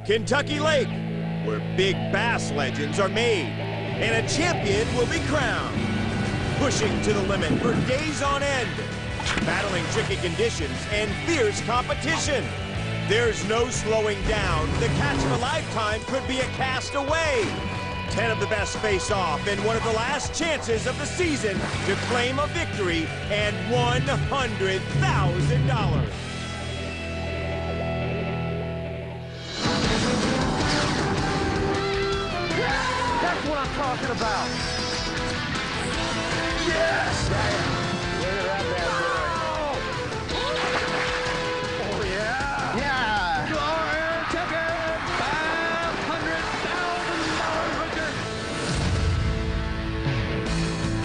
Kentucky Lake, where big bass legends are made, and a champion will be crowned. Pushing to the limit for days on end, battling tricky conditions and fierce competition. There's no slowing down. The catch of a lifetime could be a cast away. 10 of the best face off in one of the last chances of the season to claim a victory and $100,000. That's what I'm talking about. Yes! Look at that bad boy. Oh, yeah. Yeah. Glory ticket,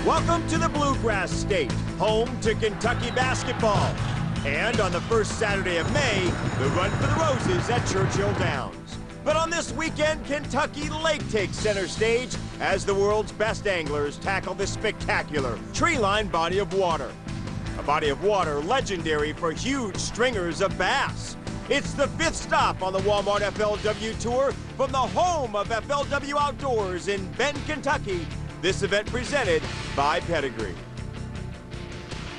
$500,000 Welcome to the Bluegrass State, home to Kentucky basketball. And on the first Saturday of May, the Run for the Roses at Churchill Downs. But on this weekend, Kentucky Lake takes center stage as the world's best anglers tackle this spectacular tree-lined body of water. A body of water legendary for huge stringers of bass. It's the 5th stop on the Walmart FLW Tour from the home of FLW Outdoors in Benton, Kentucky. This event presented by Pedigree.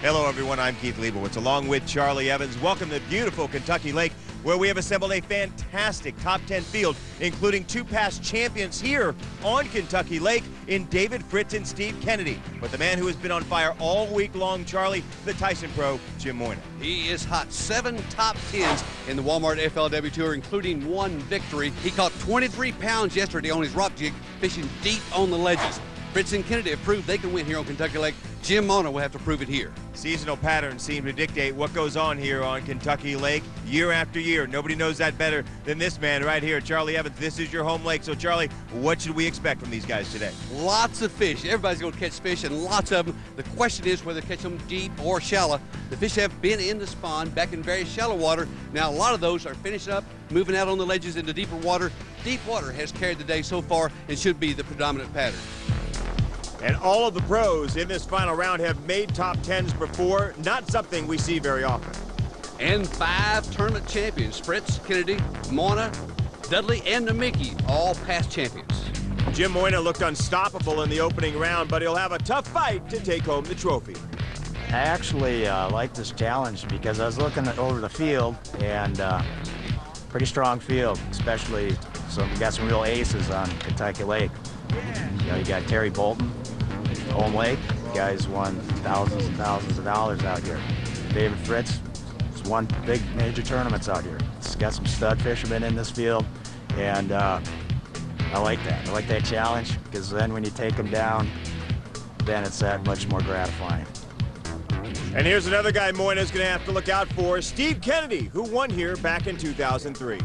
Hello everyone, I'm Keith Leibowitz along with Charlie Evans. Welcome to beautiful Kentucky Lake, where we have assembled a fantastic top 10 field, including 2 past champions here on Kentucky Lake in David Fritz and Steve Kennedy. But the man who has been on fire all week long, Charlie, the Tyson Pro, Jim Moyna. He is hot. 7 top 10s in the Walmart FLW Tour, including 1 victory. He caught 23 pounds yesterday on his rock jig, fishing deep on the ledges. Fritz and Kennedy have proved they can win here on Kentucky Lake. Jim Moyna will have to prove it here. Seasonal patterns seem to dictate what goes on here on Kentucky Lake year after year. Nobody knows that better than this man right here, Charlie Evans. This is your home lake. So, Charlie, what should we expect from these guys today? Lots of fish. Everybody's going to catch fish, and lots of them. The question is whether to catch them deep or shallow. The fish have been in the spawn back in very shallow water. Now, a lot of those are finishing up, moving out on the ledges into deeper water. Deep water has carried the day so far and should be the predominant pattern. And all of the pros in this final round have made top 10s before, not something we see very often. And 5 tournament champions, Fritz, Kennedy, Moyna, Dudley, and Namiki, all past champions. Jim Moyna looked unstoppable in the opening round, but he'll have a tough fight to take home the trophy. I actually like this challenge because I was looking over the field, and pretty strong field, especially we got some real aces on Kentucky Lake. You know, you got Terry Bolton, home lake. The guy's won thousands and thousands of dollars out here. David Fritz has won big major tournaments out here. He's got some stud fishermen in this field, and I like that. I like that challenge because then when you take them down, then it's that much more gratifying. And here's another guy Moyna's going to have to look out for, Steve Kennedy, who won here back in 2003.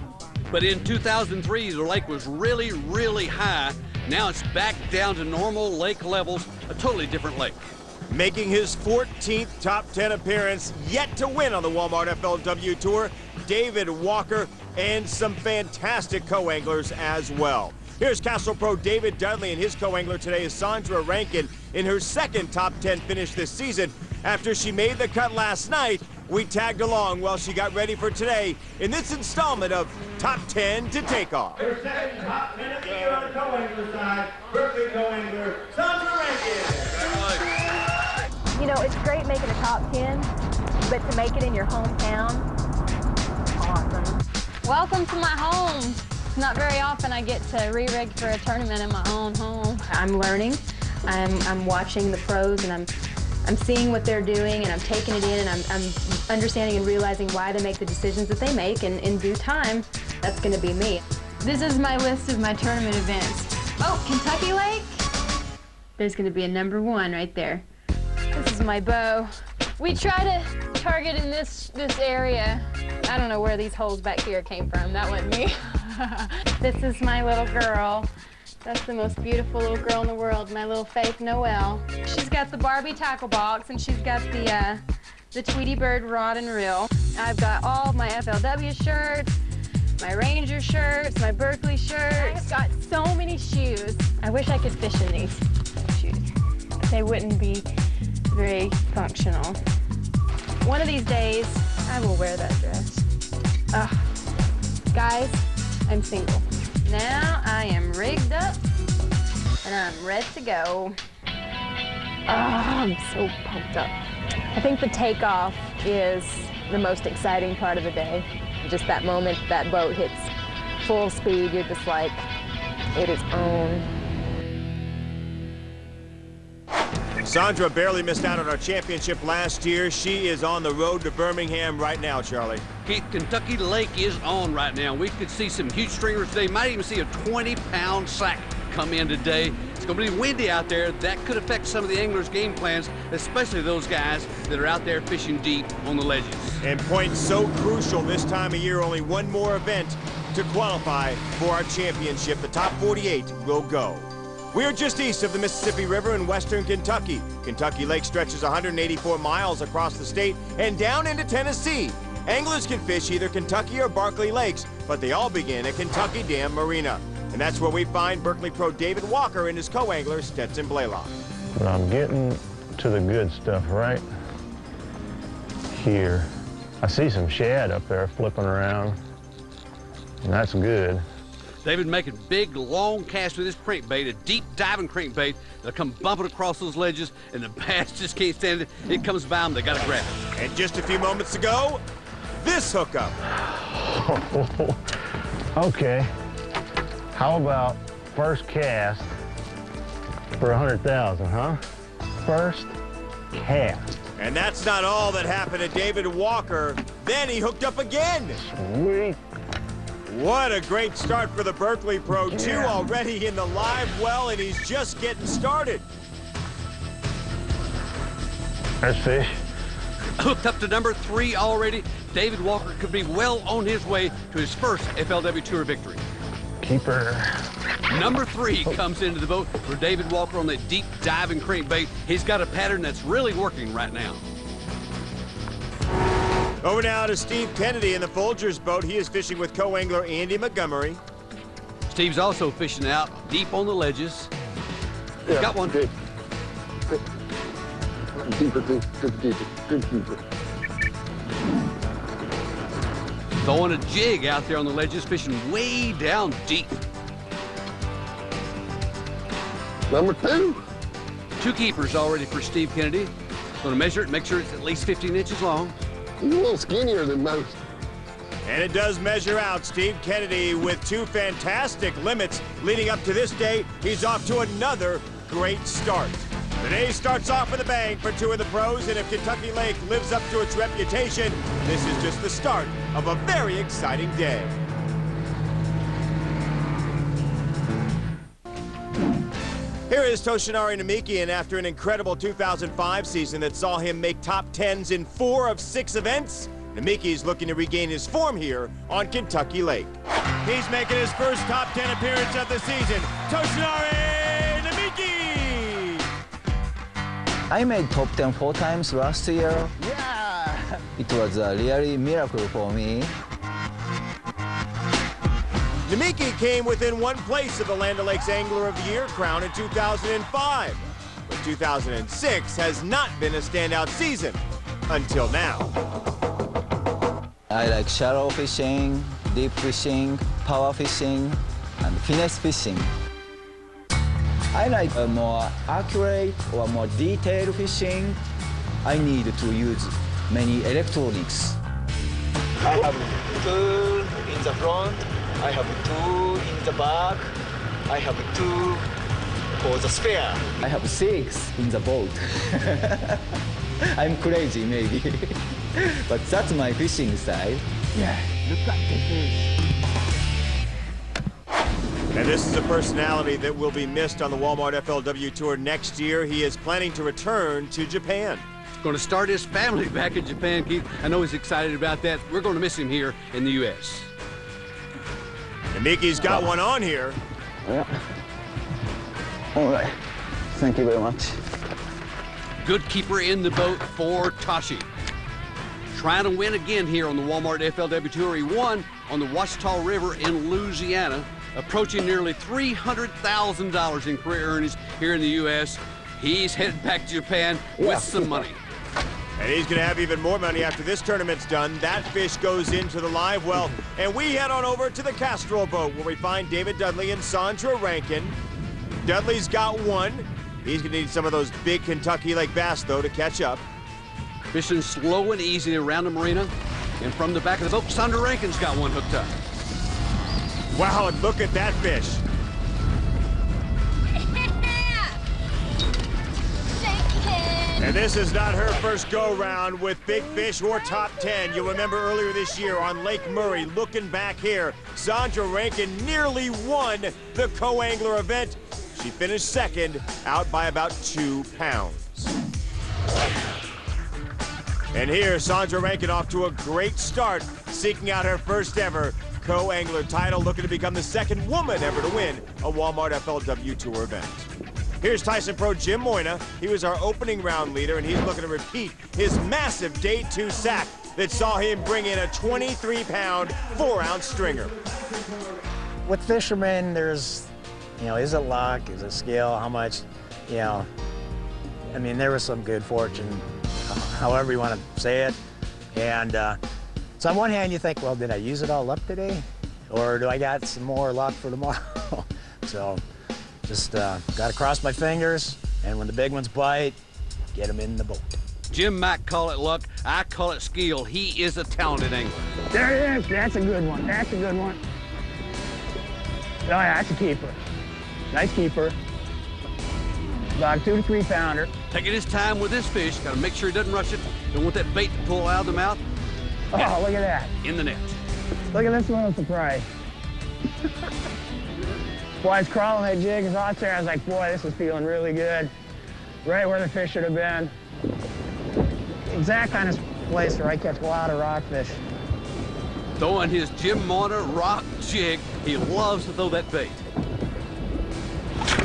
But in 2003, the lake was really, really high. Now it's back down to normal lake levels, a totally different lake. Making his 14th top 10 appearance, yet to win on the Walmart FLW Tour, David Walker, and some fantastic co-anglers as well. Here's Castle Pro David Dudley, and his co-angler today is Sandra Rankin in her 2nd top 10 finish this season. After she made the cut last night, we tagged along while she got ready for today in this installment of Top 10 to Take Off. Her 2nd top 10 of the year on the co-angler side, Berkeley co-angler Sandra Rankin. You know, it's great making a top 10, but to make it in your hometown, awesome. Welcome to my home. It's not very often I get to re-rig for a tournament in my own home. I'm learning. I'm watching the pros, and I'm seeing what they're doing, and I'm taking it in, and I'm understanding and realizing why they make the decisions that they make, and in due time, that's going to be me. This is my list of my tournament events. Oh, Kentucky Lake? There's going to be a number 1 right there. This is my bow. We try to target in this area. I don't know where these holes back here came from. That wasn't me. This is my little girl. That's the most beautiful little girl in the world, my little Faith Noel. She's got the Barbie tackle box, and she's got the Tweety Bird rod and reel. I've got all of my FLW shirts, my Ranger shirts, my Berkeley shirts. I've got so many shoes. I wish I could fish in these shoes. They wouldn't be very functional. One of these days, I will wear that dress. Guys, I'm single. Now I am rigged up and I'm ready to go. Oh, I'm so pumped up. I think the takeoff is the most exciting part of the day. Just that moment that boat hits full speed, you're just like, it is on. Sandra barely missed out on our championship last year. She is on the road to Birmingham right now, Charlie. Keith, Kentucky Lake is on right now. We could see some huge streamers today. Might even see a 20-pound sack come in today. It's going to be windy out there. That could affect some of the anglers' game plans, especially those guys that are out there fishing deep on the ledges. And points so crucial this time of year. Only one more event to qualify for our championship. The top 48 will go. We are just east of the Mississippi River in western Kentucky. Kentucky Lake stretches 184 miles across the state and down into Tennessee. Anglers can fish either Kentucky or Barkley Lakes, but they all begin at Kentucky Dam Marina. And that's where we find Berkeley pro David Walker and his co-angler Stetson Blaylock. But I'm getting to the good stuff right here. I see some shad up there flipping around, and that's good. David making big, long casts with his crankbait, a deep diving crankbait. They'll come bumping across those ledges, and the bass just can't stand it. It comes by them, they gotta grab it. And just a few moments ago, this hookup. Okay, how about first cast for 100,000, huh? First cast. And that's not all that happened to David Walker. Then he hooked up again. Sweet. What a great start for the Berkeley Pro, too, already in the live well, and he's just getting started. There's fish. Hooked up to number 3 already. David Walker could be well on his way to his first FLW Tour victory. Keeper. Number 3 comes into the boat for David Walker on that deep diving crankbait. He's got a pattern that's really working right now. Over now to Steve Kennedy in the Folgers boat. He is fishing with co-angler Andy Montgomery. Steve's also fishing out deep on the ledges. Yeah, Got one. Good. Deeper, good keeper. Throwing a jig out there on the ledges, fishing way down deep. Number 2. 2 keepers already for Steve Kennedy. Going to measure it, make sure it's at least 15 inches long. He's a little skinnier than most. And it does measure out. Steve Kennedy with 2 fantastic limits leading up to this day. He's off to another great start. The day starts off with a bang for 2 of the pros, and if Kentucky Lake lives up to its reputation, this is just the start of a very exciting day. Here is Toshinari Namiki, and after an incredible 2005 season that saw him make top 10s in 4 of 6 events, Namiki's looking to regain his form here on Kentucky Lake. He's making his first top 10 appearance of the season. Toshinari Namiki! I made top 10 4 times last year. Yeah! It was a really miracle for me. Namiki came within 1 place of the Land O'Lakes Angler of the Year crown in 2005. But 2006 has not been a standout season until now. I like shallow fishing, deep fishing, power fishing, and finesse fishing. I like a more accurate or more detailed fishing. I need to use many electronics. I have 2 in the front, I have 2 in the back, I have 2 for the spare. I have 6 in the boat. I'm crazy maybe, but that's my fishing style. Yeah, look at the fish. And this is a personality that will be missed on the Walmart FLW Tour next year. He is planning to return to Japan. Going to start his family back in Japan, Keith. I know he's excited about that. We're going to miss him here in the U.S. Namiki's got one on here. Yeah. All right. Thank you very much. Good keeper in the boat for Tashi. Trying to win again here on the Walmart FLW Tour. He won on the Ouachita River in Louisiana, approaching nearly $300,000 in career earnings here in the U.S. He's headed back to Japan with some money. And he's going to have even more money after this tournament's done. That fish goes into the live well. And we head on over to the Castrol boat where we find David Dudley and Sandra Rankin. Dudley's got one. He's going to need some of those big Kentucky Lake bass, though, to catch up. Fishing slow and easy around the marina. And from the back of the boat, Sandra Rankin's got one hooked up. Wow, and look at that fish. And this is not her first go-round with big fish or top 10. You'll remember earlier this year on Lake Murray, looking back here, Sandra Rankin nearly won the co-angler event. She finished second, out by about 2 pounds. And here, Sandra Rankin off to a great start, seeking out her first ever co-angler title, looking to become the second woman ever to win a Walmart FLW Tour event. Here's Tyson Pro Jim Moyna. He was our opening round leader, and he's looking to repeat his massive day 2 sack that saw him bring in a 23-pound, 4-ounce stringer. With fishermen, there's, is it luck, is it skill, how much, I mean, there was some good fortune, however you want to say it. And so on one hand, you think, well, did I use it all up today? Or do I got some more luck for tomorrow? So just got to cross my fingers, and when the big ones bite, get them in the boat. Jim might call it luck. I call it skill. He is a talented angler. There it is. That's a good one. That's a good one. Oh, yeah, that's a keeper. Nice keeper. About a 2 to 3 pounder. Taking his time with this fish. Got to make sure he doesn't rush it. Don't want that bait to pull out of the mouth. Oh, look at that. In the net. Look at this little surprise. Boy, I was crawling that jig as out there. I was like, boy, this is feeling really good. Right where the fish should have been. Exact kind of place where I catch a lot of rockfish. Throwing his Jim Moyna rock jig. He loves to throw that bait.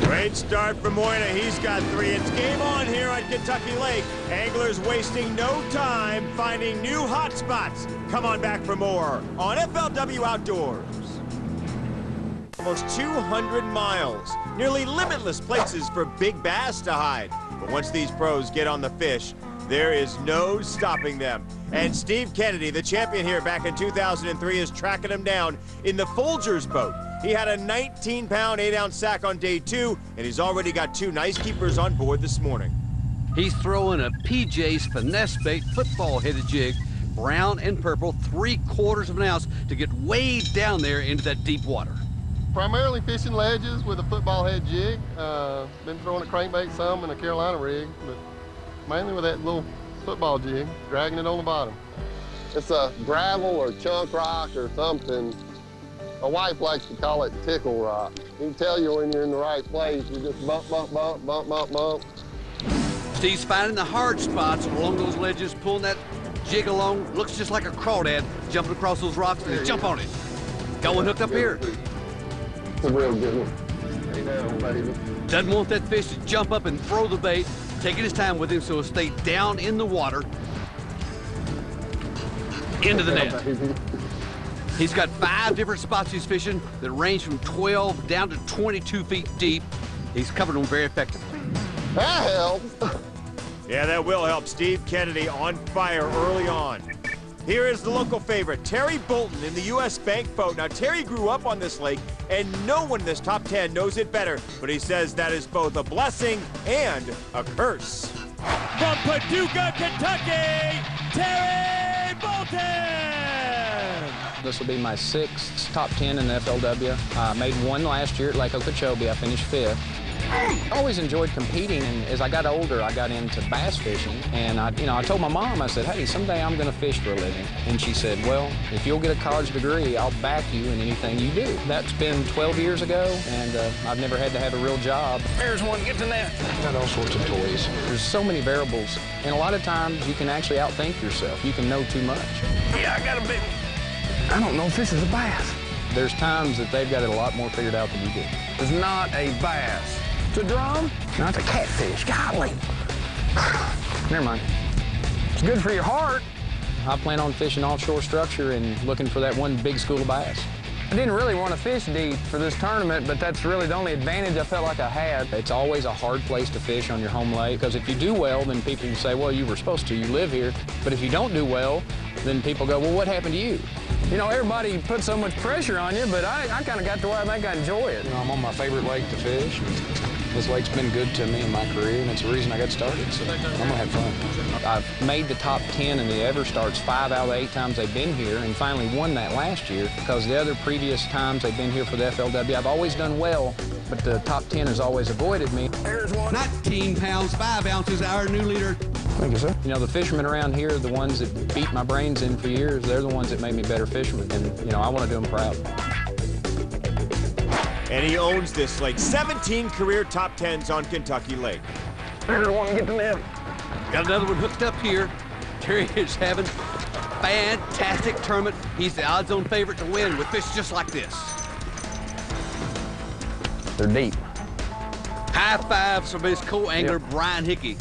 Great start for Moyna. He's got 3. It's game on here at Kentucky Lake. Anglers wasting no time finding new hot spots. Come on back for more on FLW Outdoors. Almost 200 miles, nearly limitless places for big bass to hide. But once these pros get on the fish, there is no stopping them. And Steve Kennedy, the champion here back in 2003, is tracking them down in the Folgers boat. He had a 19-pound, 8-ounce sack on day 2, and he's already got 2 nice keepers on board this morning. He's throwing a PJ's finesse bait football-headed jig, brown and purple, 3/4 of an ounce to get way down there into that deep water. Primarily fishing ledges with a football head jig. Been throwing a crankbait some in a Carolina rig, but mainly with that little football jig, dragging it on the bottom. It's a gravel or chunk rock or something. My wife likes to call it tickle rock. He can tell you when you're in the right place. You just bump, bump, bump, bump, bump, bump. Steve's finding the hard spots along those ledges, pulling that jig along. Looks just like a crawdad jumping across those rocks, and jump on it. Got one hooked up here. It's a real good one. Hey now, baby. Doesn't want that fish to jump up and throw the bait. Taking his time with him so he'll stay down in the water. Into the net. He's got 5 different spots he's fishing that range from 12 down to 22 feet deep. He's covered them very effectively. That helps. Yeah, that will help. Steve Kennedy on fire early on. Here is the local favorite, Terry Bolton in the U.S. Bank boat. Now, Terry grew up on this lake, and no one in this top 10 knows it better, but he says that is both a blessing and a curse. From Paducah, Kentucky, Terry Bolton! This will be my 6th top 10 in the FLW. I made 1 last year at Lake Okeechobee. I finished 5th. I always enjoyed competing, and as I got older, I got into bass fishing. And I told my mom, I said, hey, someday I'm going to fish for a living. And she said, well, if you'll get a college degree, I'll back you in anything you do. That's been 12 years ago, and I've never had to have a real job. There's one, get the net. Got all sorts of toys. There's so many variables, and a lot of times you can actually outthink yourself. You can know too much. Yeah, I got a big one. I don't know if this is a bass. There's times that they've got it a lot more figured out than you do. It's not a bass. It's a drum? No, it's a catfish. Golly. Never mind. It's good for your heart. I plan on fishing offshore structure and looking for that one big school of bass. I didn't really want to fish deep for this tournament, but that's really the only advantage I felt like I had. It's always a hard place to fish on your home lake, because if you do well, then people can say, well, you were supposed to, you live here. But if you don't do well, then people go, well, what happened to you? You know, everybody puts so much pressure on you, but I kind of got to where I think I enjoy it. You know, I'm on my favorite lake to fish. This lake's been good to me in my career, and it's the reason I got started, so I'm gonna have fun. I've made the top 10 in the EverStarts 5 out of the 8 times they've been here, and finally won that last year, because the other previous times they've been here for the FLW, I've always done well, but the top 10 has always avoided me. There's one. 19 pounds, 5 ounces, our new leader. Thank you, sir. You know, the fishermen around here are the ones that beat my brains in for years. They're the ones that made me better fishermen, and, you know, I want to do them proud. And he owns this lake. 17 career top 10s on Kentucky Lake. There's one to get the net. Got another one hooked up here. Terry is having a fantastic tournament. He's the odds-on favorite to win with fish just like this. They're deep. High fives from his co-angler, Brian Hickey.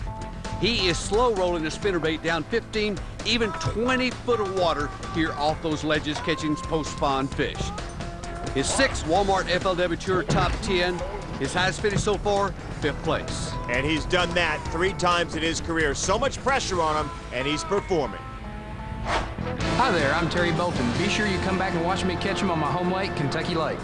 He is slow rolling the spinnerbait down 15, even 20 foot of water here off those ledges, catching post-spawn fish. His 6th Walmart FLW Tour top 10. His highest finish so far, 5th place. And he's done that 3 times in his career. So much pressure on him, and he's performing. Hi there, I'm Terry Bolton. Be sure you come back and watch me catch them on my home lake, Kentucky Lake.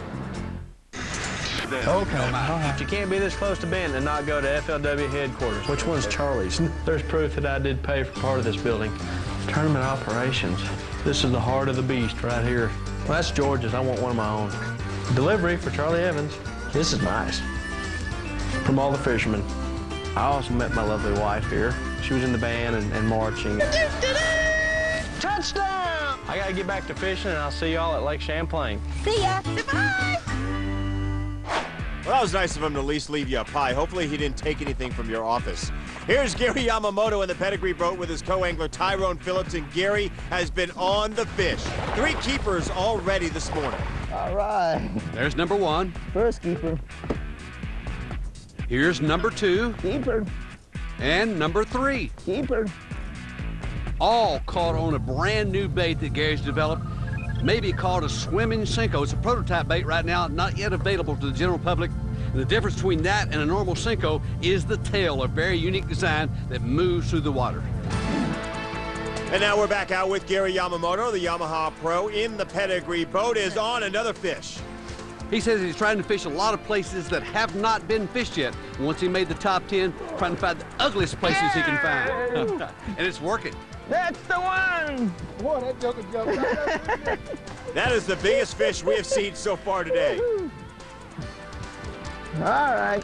Okay. You can't be this close to Ben and not go to FLW headquarters. Which one's Charlie's? There's proof that I did pay for part of this building. Tournament operations. This is the heart of the beast right here. Well, that's George's. I want one of my own. Delivery for Charlie Evans. This is nice. From all the fishermen. I also met my lovely wife here. She was in the band and marching. Touchdown! I gotta get back to fishing, and I'll see y'all at Lake Champlain. See ya. Goodbye. Well, that was nice of him to at least leave you a pie. Hopefully he didn't take anything from your office. Here's Gary Yamamoto in the pedigree boat with his co-angler Tyrone Phillips, and Gary has been on the fish. 3 keepers already this morning. All right. There's number 1. First keeper. Here's number 2. Keeper. And number 3. Keeper. All caught on a brand new bait that Gary's developed, maybe called a swimming Senko. It's a prototype bait right now, not yet available to the general public. And the difference between that and a normal Senko is the tail, a very unique design that moves through the water. And now we're back out with Gary Yamamoto, the Yamaha Pro, in the pedigree boat, is on another fish. He says he's trying to fish a lot of places that have not been fished yet. Once he made the top 10, trying to find the ugliest places he can find. And it's working. That's the one! Boy, that joker jumped. That is the biggest fish we have seen so far today. All right.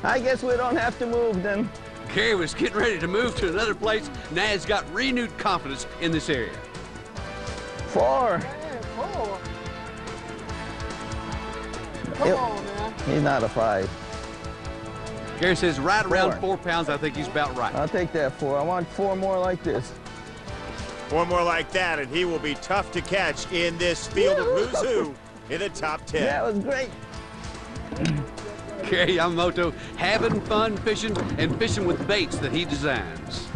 I guess we don't have to move then. Gary was getting ready to move to another place. Now he's got renewed confidence in this area. 4. Come on, man. He's not a 5. Gary says right around 4. 4 pounds. I think he's about right. I'll take that 4. I want 4 more like this. 4 more like that, and he will be tough to catch in this field of who's who in the top 10. That was great. Gary Yamamoto having fun fishing and fishing with baits that he designs.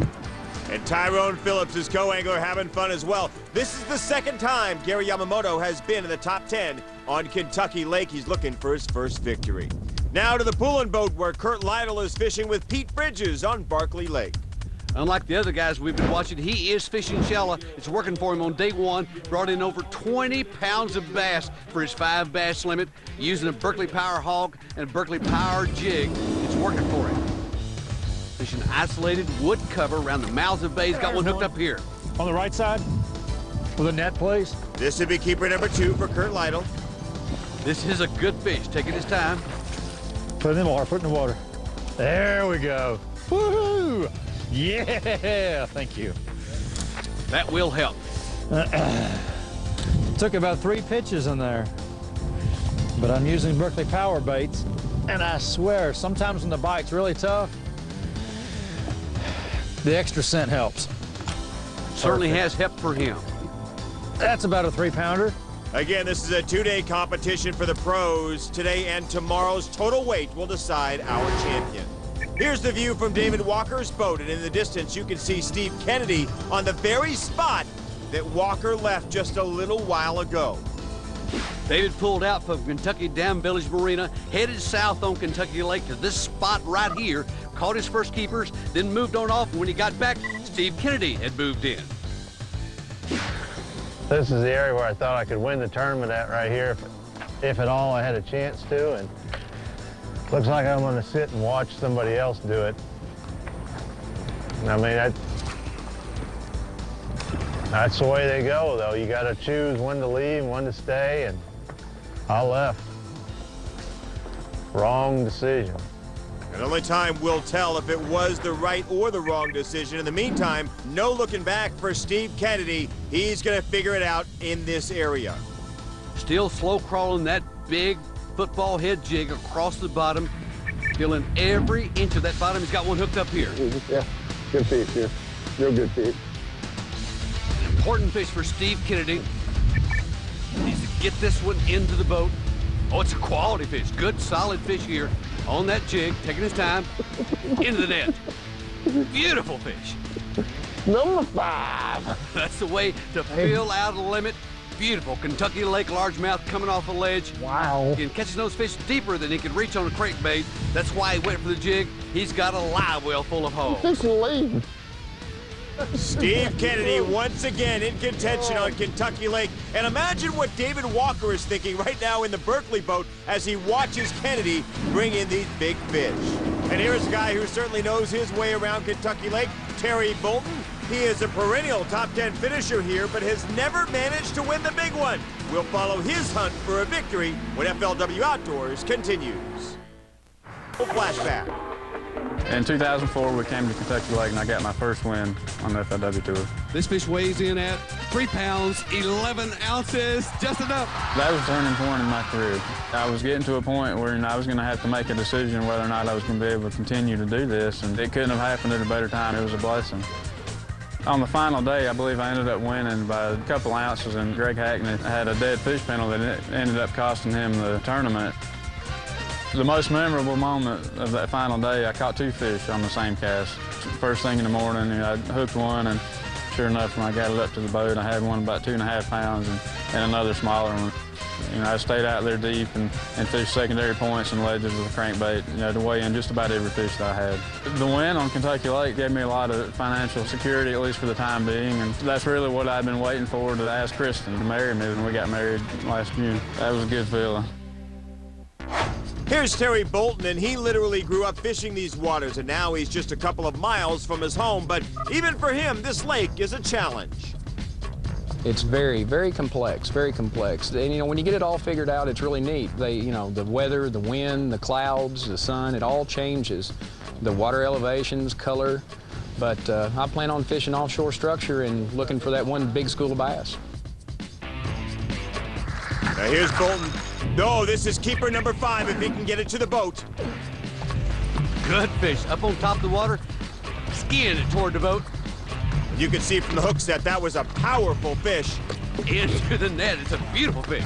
And Tyrone Phillips, his co-angler, having fun as well. This is the 2nd time Gary Yamamoto has been in the top 10 on Kentucky Lake. He's looking for his first victory. Now to the pulling boat where Kurt Lytle is fishing with Pete Bridges on Barkley Lake. Unlike the other guys we've been watching, he is fishing shallow. It's working for him on day 1. Brought in over 20 pounds of bass for his 5 bass limit using a Berkeley Power Hog and a Berkeley Power Jig. It's working for him. Fishing isolated wood cover around the mouths of bays. Got one hooked up here. On the right side? With a net, please? This would be keeper number 2 for Kurt Lytle. This is a good fish, taking his time. Put it in the water, put it in the water. There we go. Woohoo! Yeah, thank you. That will help. Took about 3 pitches in there. But I'm using Berkeley Power baits, and I swear, sometimes when the bite's really tough, the extra scent helps. Certainly has helped for him. That's about a 3-pounder. Again, this is a 2-day competition for the pros. Today and tomorrow's total weight will decide our champion. Here's the view from David Walker's boat, and in the distance you can see Steve Kennedy on the very spot that Walker left just a little while ago. David pulled out from Kentucky Dam Village Marina, headed south on Kentucky Lake to this spot right here, caught his first keepers, then moved on off. And when he got back, Steve Kennedy had moved in. This is the area where I thought I could win the tournament at right here, if at all I had a chance to, and looks like I'm gonna sit and watch somebody else do it. I mean, that's the way they go, though. You gotta choose when to leave, when to stay, and I left. Wrong decision. And only time will tell if it was the right or the wrong decision. In the meantime, no looking back for Steve Kennedy. He's gonna figure it out in this area. Still slow crawling that big football head jig across the bottom, feeling every inch of that bottom. He's got one hooked up here. Yeah, good fish here. Real good fish. An important fish for Steve Kennedy. Needs to get this one into the boat. Oh, it's a quality fish. Good, solid fish here on that jig, taking his time, into the net. Beautiful fish. Number 5. That's the way to fill out a limit. Beautiful Kentucky Lake largemouth coming off a ledge. Wow. He catches those fish deeper than he can reach on a crankbait. That's why he went for the jig. He's got a live well full of holes. Fish in the lead. Steve Kennedy once again in contention on Kentucky Lake. And imagine what David Walker is thinking right now in the Berkeley boat as he watches Kennedy bring in these big fish. And here's a guy who certainly knows his way around Kentucky Lake, Terry Bolton. He is a perennial top 10 finisher here, but has never managed to win the big one. We'll follow his hunt for a victory when FLW Outdoors continues. Flashback. In 2004, we came to Kentucky Lake, and I got my first win on the FLW Tour. This fish weighs in at 3 pounds, 11 ounces, just enough. That was a turning point in my career. I was getting to a point where I was going to have to make a decision whether or not I was going to be able to continue to do this, and it couldn't have happened at a better time. It was a blessing. On the final day, I believe I ended up winning by a couple ounces, and Greg Hackney had a dead fish penalty that ended up costing him the tournament. The most memorable moment of that final day, I caught 2 fish on the same cast. First thing in the morning, I hooked one, and sure enough, when I got it up to the boat, I had one about 2.5 pounds and another smaller one. I stayed out there deep and fished secondary points and ledges with a crankbait, to weigh in just about every fish that I had. The win on Kentucky Lake gave me a lot of financial security, at least for the time being, and that's really what I'd been waiting for, to ask Kristen to marry me when we got married last June. That was a good feeling. Here's Terry Bolton, and he literally grew up fishing these waters, and now he's just a couple of miles from his home. But even for him, this lake is a challenge. It's very, very complex, very complex. And, when you get it all figured out, it's really neat. The weather, the wind, the clouds, the sun, it all changes. The water elevations, color. But I plan on fishing offshore structure and looking for that one big school of bass. Now here's Bolton. No, this is keeper number 5 if he can get it to the boat. Good fish up on top of the water, skiing it toward the boat. You can see from the hook set that was a powerful fish. Into the net. It's a beautiful fish.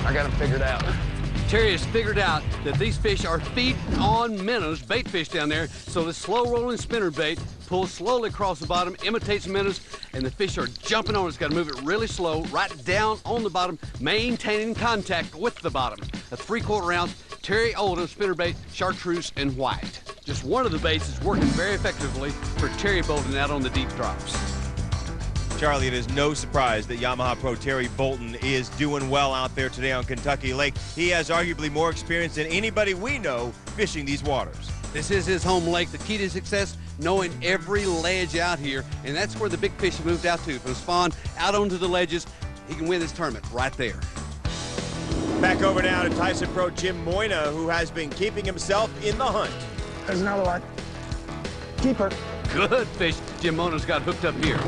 I got him figured out. Terry has figured out that these fish are feeding on minnows, bait fish down there, so the slow-rolling spinner bait pulls slowly across the bottom, imitates minnows, and the fish are jumping on it. It's got to move it really slow, right down on the bottom, maintaining contact with the bottom. A 3/4 ounce Terry Oldham spinnerbait, chartreuse and white. Just one of the baits is working very effectively for Terry Bolton out on the deep drops. Charlie, it is no surprise that Yamaha Pro Terry Bolton is doing well out there today on Kentucky Lake. He has arguably more experience than anybody we know fishing these waters. This is his home lake. The key to success, knowing every ledge out here, and that's where the big fish moved out to. From spawn out onto the ledges, he can win this tournament right there. Back over now to Tyson Pro Jim Moyna, who has been keeping himself in the hunt. There's another one. Keeper. Good fish. Jim Moyna's got hooked up here.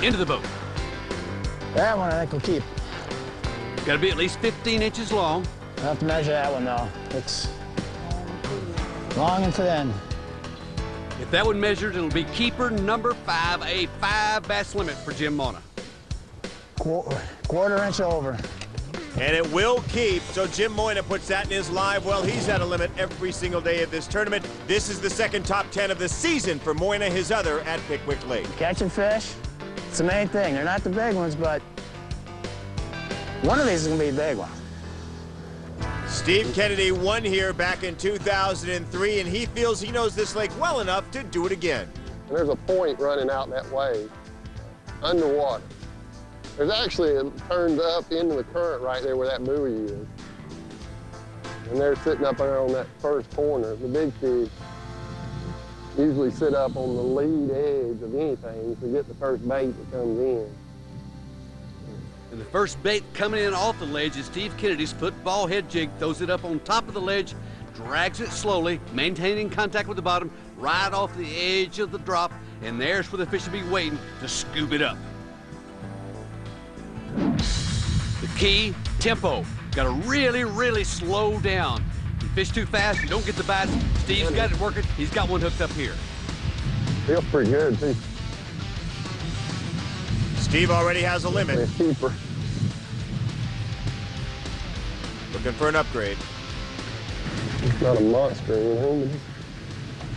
Into the boat. That one I think will keep. Got to be at least 15 inches long. I'll have to measure that one though. It's long and thin. If that one measured, it'll be keeper number 5, a 5 bass limit for Jim Moyna. Quarter inch over. And it will keep, so Jim Moyna puts that in his live well. He's at a limit every single day of this tournament. This is the second top 10 of the season for Moyna, his other at Pickwick Lake. Catching fish, That's the main thing. They're not the big ones, but one of these is gonna be a big one. Steve Kennedy won here back in 2003, and he feels he knows this lake well enough to do it again. And there's a point running out that way, underwater. There's actually a turned up into the current right there where that buoy is. And they're sitting up there on that first corner. The big fish usually sit up on the lead edge of anything to get the first bait that comes in. And the first bait coming in off the ledge is Steve Kennedy's football head jig. Throws it up on top of the ledge, drags it slowly, maintaining contact with the bottom, right off the edge of the drop, and there's where the fish will be waiting to scoop it up. The key, tempo. Got to really, really slow down. You fish too fast, you don't get the bites. Steve's got it working. He's got one hooked up here. Feels pretty good, too. Steve already has a limit. A keeper. Looking for an upgrade. It's not a monster or anything, but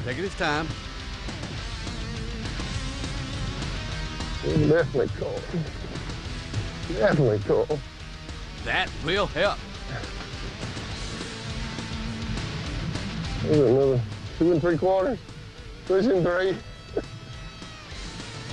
Taking his time. it's definitely cool. Definitely cool. That will help. There's another 2 3/4, pushing 3.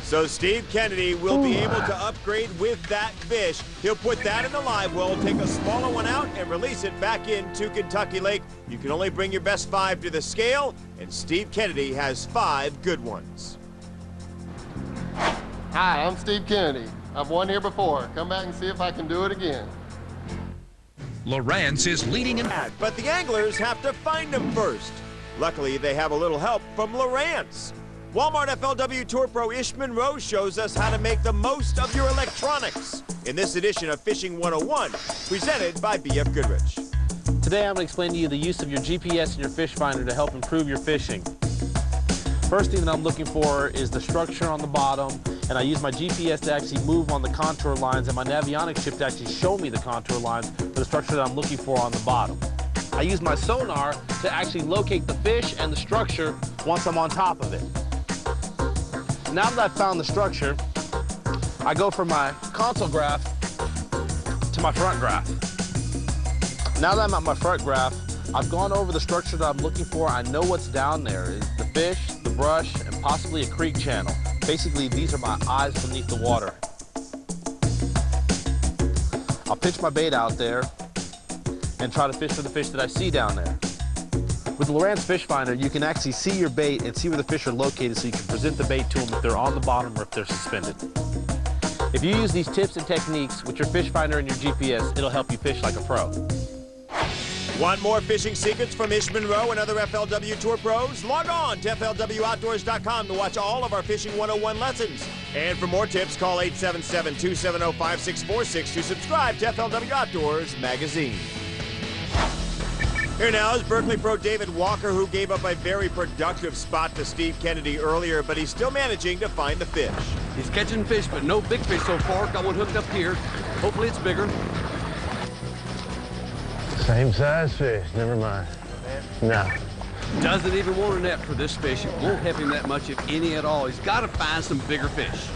So Steve Kennedy will be able to upgrade with that fish. He'll put that in the live well, take a smaller one out, and release it back into Kentucky Lake. You can only bring your best 5 to the scale, and Steve Kennedy has 5 good ones. Hi, I'm Steve Kennedy. I've won here before. Come back and see if I can do it again. Lawrence is leading in. But the anglers have to find him first. Luckily, they have a little help from Lawrence. Walmart FLW Tour Pro Ish Monroe shows us how to make the most of your electronics in this edition of Fishing 101, presented by BF Goodrich. Today I'm going to explain to you the use of your GPS and your fish finder to help improve your fishing. First thing that I'm looking for is the structure on the bottom, and I use my GPS to actually move on the contour lines and my Navionics chip to actually show me the contour lines for the structure that I'm looking for on the bottom. I use my sonar to actually locate the fish and the structure once I'm on top of it. Now that I've found the structure, I go from my console graph to my front graph. Now that I'm at my front graph, I've gone over the structure that I'm looking for. I know what's down there. It's the fish, the brush, and possibly a creek channel. Basically, these are my eyes beneath the water. I'll pitch my bait out there and try to fish for the fish that I see down there. With the Lowrance Fish Finder, you can actually see your bait and see where the fish are located so you can present the bait to them if they're on the bottom or if they're suspended. If you use these tips and techniques with your fish finder and your GPS, it'll help you fish like a pro. Want more fishing secrets from Ish Monroe and other FLW Tour pros? Log on to FLWOutdoors.com to watch all of our Fishing 101 lessons. And for more tips, call 877-270-5646 to subscribe to FLW Outdoors magazine. Here now is Berkeley pro David Walker, who gave up a very productive spot to Steve Kennedy earlier, but he's still managing to find the fish. He's catching fish, but no big fish so far. Got one hooked up here. Hopefully it's bigger. Same size fish, never mind. No. Doesn't even want a net for this fish. It won't help him that much, if any at all. He's got to find some bigger fish.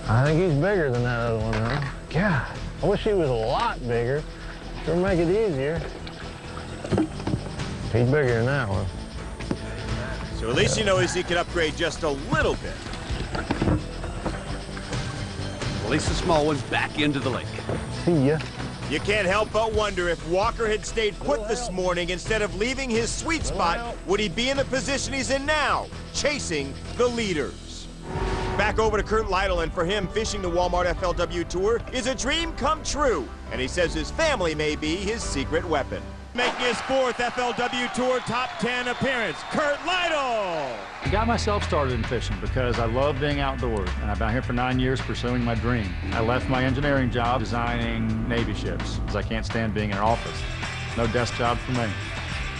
I think he's bigger than that other one, though. God, I wish he was a lot bigger. Sure make it easier. He's bigger than that one. So at least he knows he can upgrade just a little bit. Release the small ones back into the lake. See ya. You can't help but wonder if Walker had stayed put this morning instead of leaving his sweet spot, would he be in the position he's in now, chasing the leaders? Back over to Kurt Lytle, and for him, fishing the Walmart FLW Tour is a dream come true, and he says his family may be his secret weapon. Making his 4th FLW Tour Top 10 appearance, Kurt Lytle! I got myself started in fishing because I love being outdoors, and I've been here for 9 years pursuing my dream. I left my engineering job designing Navy ships because I can't stand being in an office. No desk job for me.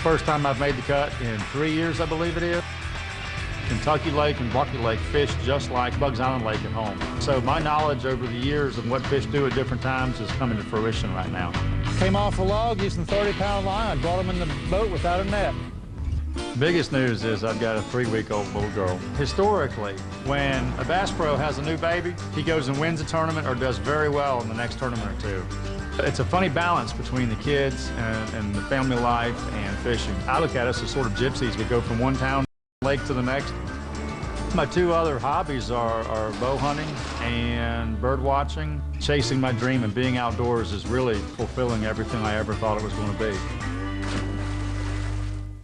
First time I've made the cut in 3 years, I believe it is. Kentucky Lake and Bucky Lake fish just like Bugs Island Lake at home. So my knowledge over the years of what fish do at different times is coming to fruition right now. Came off a log using 30-pound line. I brought them in the boat without a net. Biggest news is I've got a 3-week-old little girl. Historically, when a bass pro has a new baby, he goes and wins a tournament or does very well in the next tournament or two. It's a funny balance between the kids and the family life and fishing. I look at us as sort of gypsies. We go from one town lake to the next. My 2 other hobbies are bow hunting and bird watching. Chasing my dream and being outdoors is really fulfilling everything I ever thought it was going to be.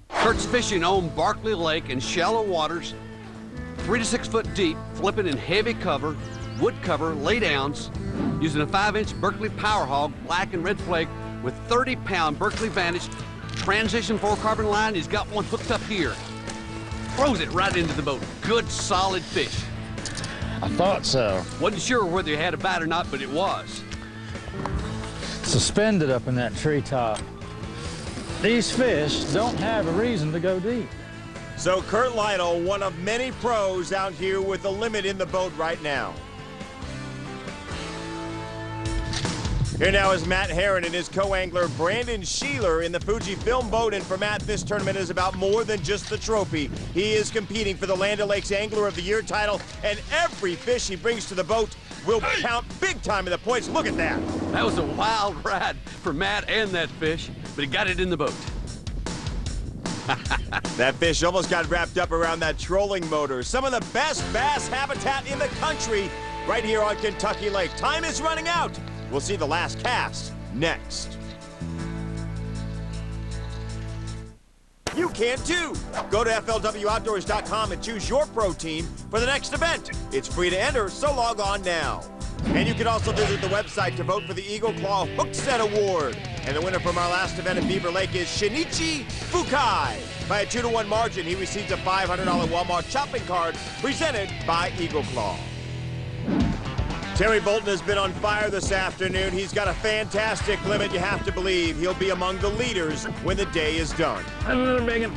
Kurt's fishing on Barkley Lake in shallow waters, 3 to 6 foot deep, flipping in heavy cover, wood cover, laydowns, using a 5-inch Berkeley Power Hog, black and red flake, with 30-pound Berkeley Vantage transition fluorocarbon line. He's got one hooked up here. Throws it right into the boat. Good, solid fish. I thought so. Wasn't sure whether you had a bite or not, but it was. Suspended up in that treetop. These fish don't have a reason to go deep. So Kurt Lytle, one of many pros out here with a limit in the boat right now. Here now is Matt Herron and his co-angler Brandon Sheeler in the Fujifilm boat. And for Matt, this tournament is about more than just the trophy. He is competing for the Land O'Lakes Angler of the Year title, and every fish he brings to the boat will count big time in the points. Look at that. That was a wild ride for Matt and that fish, but he got it in the boat. That fish almost got wrapped up around that trolling motor. Some of the best bass habitat in the country right here on Kentucky Lake. Time is running out. We'll see the last cast next. You can too. Go to FLWOutdoors.com and choose your pro team for the next event. It's free to enter, so log on now. And you can also visit the website to vote for the Eagle Claw Hook Set Award. And the winner from our last event at Beaver Lake is Shinichi Fukai. By a 2-to-1 margin, he receives a $500 Walmart shopping card presented by Eagle Claw. Terry Bolton has been on fire this afternoon. He's got a fantastic limit. You have to believe he'll be among the leaders when the day is done. Another big one.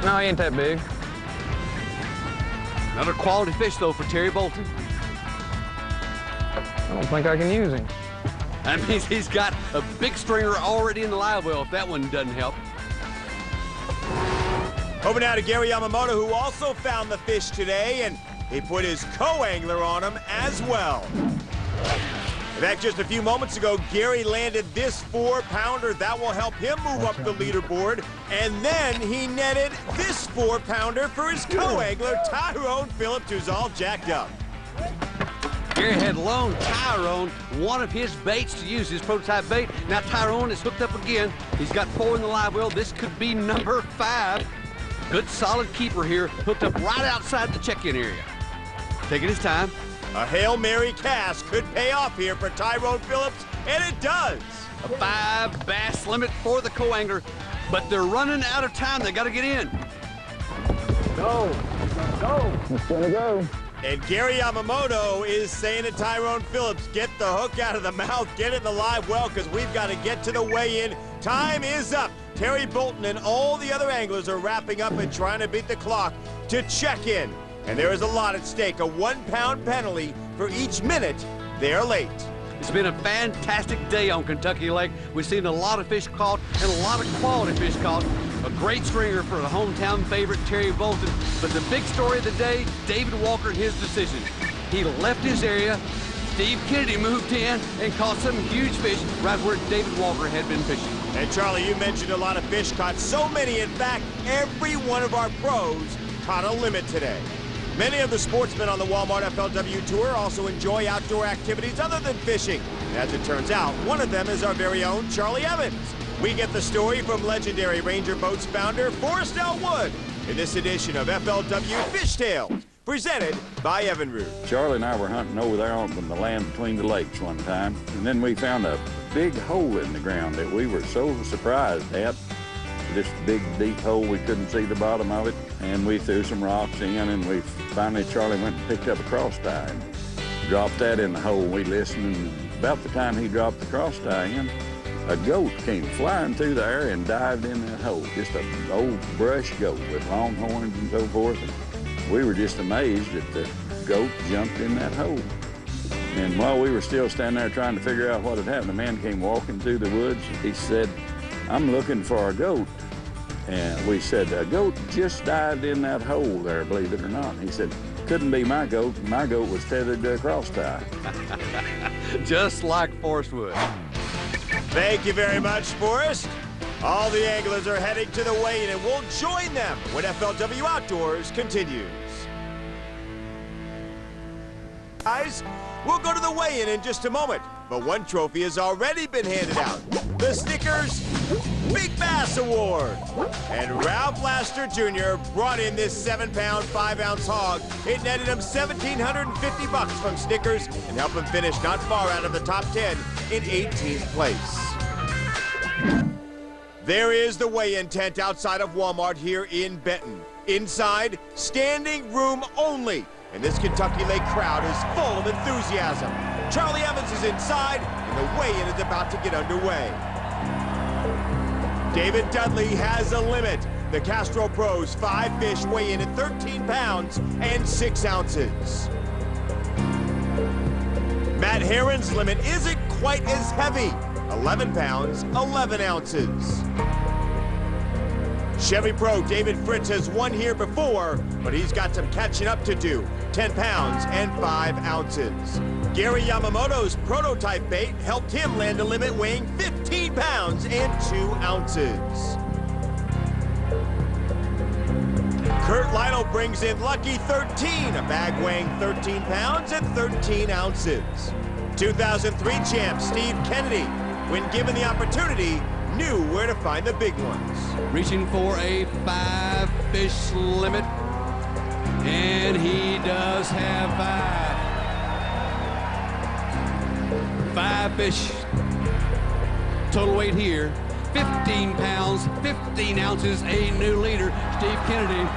No, he ain't that big. Another quality fish, though, for Terry Bolton. I don't think I can use him. That means he's got a big stringer already in the live well, if that one doesn't help. Over now to Gary Yamamoto, who also found the fish today, and he put his co-angler on him as well. In fact, just a few moments ago, Gary landed this 4-pounder. That will help him move up the leaderboard. And then he netted this 4-pounder for his co-angler, Tyrone Phillips, who's all jacked up. Gary had loaned Tyrone one of his baits to use, his prototype bait. Now Tyrone is hooked up again. He's got 4 in the live well. This could be number 5. Good solid keeper here, hooked up right outside the check-in area. Taking his time. A Hail Mary cast could pay off here for Tyrone Phillips, and it does. A 5 bass limit for the co-angler, but they're running out of time. They got to get in. Go. It's gonna go. And Gary Yamamoto is saying to Tyrone Phillips, get the hook out of the mouth, get it in the live well, because we've got to get to the weigh-in. Time is up. Terry Bolton and all the other anglers are wrapping up and trying to beat the clock to check in. And there is a lot at stake, a 1-pound penalty for each minute they're late. It's been a fantastic day on Kentucky Lake. We've seen a lot of fish caught and a lot of quality fish caught. A great stringer for the hometown favorite, Terry Bolton. But the big story of the day, David Walker and his decision. He left his area. Steve Kennedy moved in and caught some huge fish right where David Walker had been fishing. And Charlie, you mentioned a lot of fish caught. So many, in fact, every one of our pros caught a limit today. Many of the sportsmen on the Walmart FLW Tour also enjoy outdoor activities other than fishing. As it turns out, one of them is our very own Charlie Evans. We get the story from legendary Ranger Boats founder Forrest L. Wood in this edition of FLW Fish Tales, presented by Evinrude. Charlie and I were hunting over there on the land between the lakes one time, and then we found a big hole in the ground that we were so surprised at. This big, deep hole, we couldn't see the bottom of it, and we threw some rocks in, and finally Charlie went and picked up a cross tie and dropped that in the hole. We listened, and about the time he dropped the cross tie in, a goat came flying through the air and dived in that hole. Just an old brush goat with long horns and so forth. And we were just amazed that the goat jumped in that hole. And while we were still standing there trying to figure out what had happened, a man came walking through the woods. He said, "I'm looking for a goat." And we said, a goat just dived in that hole there, believe it or not. He said, couldn't be my goat. My goat was tethered to a cross tie. Just like Forrest Wood. Thank you very much, Forrest. All the anglers are heading to the weigh-in, and we'll join them when FLW Outdoors continues. Guys, we'll go to the weigh-in in just a moment, but one trophy has already been handed out. The Snickers Big Bass Award. And Ralph Laster Jr. brought in this 7-pound, 5-ounce hog. It netted him $1,750 from Snickers and helped him finish not far out of the top 10 in 18th place. There is the weigh-in tent outside of Walmart here in Benton. Inside, standing room only. And this Kentucky Lake crowd is full of enthusiasm. Charlie Evans is inside, and the weigh-in is about to get underway. David Dudley has a limit. The Castro Pros 5 fish weigh in at 13 pounds and 6 ounces. Matt Herron's limit isn't quite as heavy. 11 pounds, 11 ounces. Chevy Pro David Fritz has won here before, but he's got some catching up to do. 10 pounds and 5 ounces. Gary Yamamoto's prototype bait helped him land a limit weighing 15 pounds and 2 ounces. Kurt Lytle brings in Lucky 13, a bag weighing 13 pounds and 13 ounces. 2003 champ Steve Kennedy, when given the opportunity, knew where to find the big ones. Reaching for a 5-fish limit, and he does have 5 fish. Total weight here, 15 pounds, 15 ounces, a new leader, Steve Kennedy.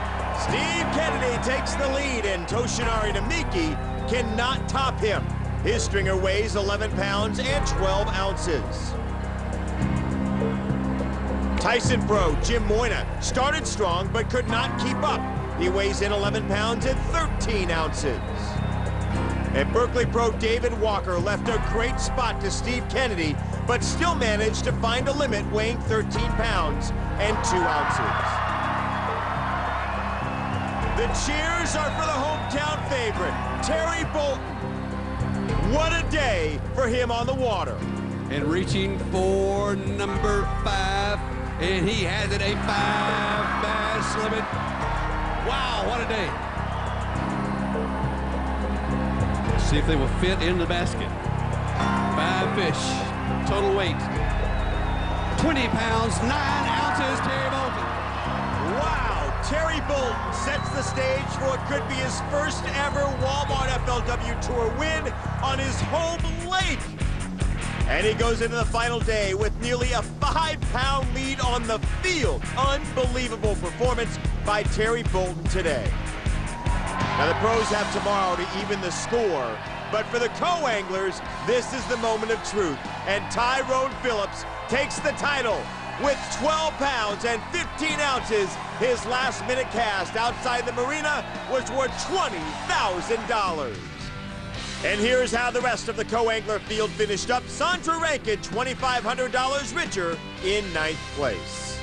Steve Kennedy takes the lead, and Toshinari Namiki cannot top him. His stringer weighs 11 pounds and 12 ounces. Tyson Pro Jim Moyna started strong but could not keep up. He weighs in 11 pounds and 13 ounces. And Berkeley Pro David Walker left a great spot to Steve Kennedy, but still managed to find a limit weighing 13 pounds and 2 ounces. The cheers are for the hometown favorite, Terry Bolton. What a day for him on the water. And reaching for number 5, and he has it, a 5-bass limit. Wow, what a day. Let's see if they will fit in the basket. 5 fish, total weight, 20 pounds, 9 ounces, Terry Bolton. Wow, Terry Bolton sets the stage for what could be his first ever Walmart FLW Tour win on his home lake. And he goes into the final day with nearly a 5-pound lead on the field. Unbelievable performance by Terry Bolton today. Now the pros have tomorrow to even the score, but for the co-anglers, this is the moment of truth. And Tyrone Phillips takes the title with 12 pounds and 15 ounces. His last-minute cast outside the marina was worth $20,000. And here's how the rest of the co-angler field finished up. Sandra Rankin, $2,500 richer in 9th place.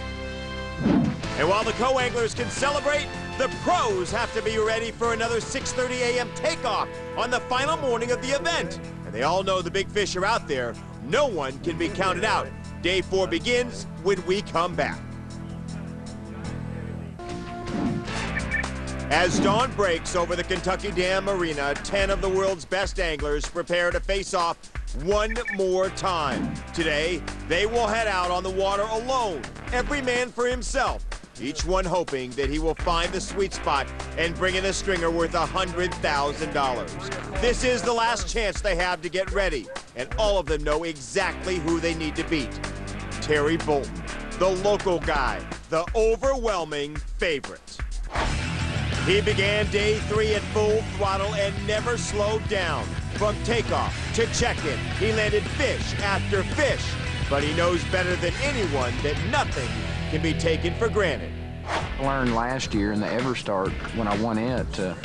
And while the co-anglers can celebrate, the pros have to be ready for another 6:30 a.m. takeoff on the final morning of the event. And they all know the big fish are out there. No one can be counted out. Day 4 begins when we come back. As dawn breaks over the Kentucky Dam Marina, 10 of the world's best anglers prepare to face off one more time. Today, they will head out on the water alone, every man for himself, each one hoping that he will find the sweet spot and bring in a stringer worth $100,000. This is the last chance they have to get ready, and all of them know exactly who they need to beat. Terry Bolton, the local guy, the overwhelming favorite. He began day 3 at full throttle and never slowed down. From takeoff to check-in, he landed fish after fish. But he knows better than anyone that nothing can be taken for granted. I learned last year in the EverStart when I won it to,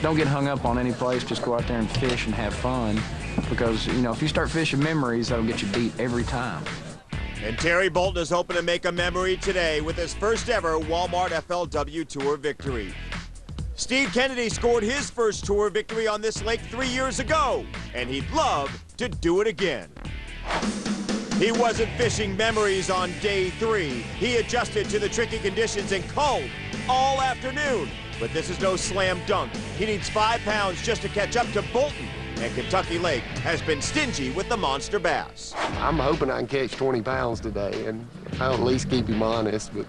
don't get hung up on any place. Just go out there and fish and have fun. Because, if you start fishing memories, that'll get you beat every time. And Terry Bolton is hoping to make a memory today with his first ever Walmart FLW Tour victory. Steve Kennedy scored his first Tour victory on this lake 3 years ago, and he'd love to do it again. He wasn't fishing memories on day 3. He adjusted to the tricky conditions and culled all afternoon. But this is no slam dunk. He needs 5 pounds just to catch up to Bolton. And Kentucky Lake has been stingy with the monster bass. I'm hoping I can catch 20 pounds today, and I'll at least keep him honest, but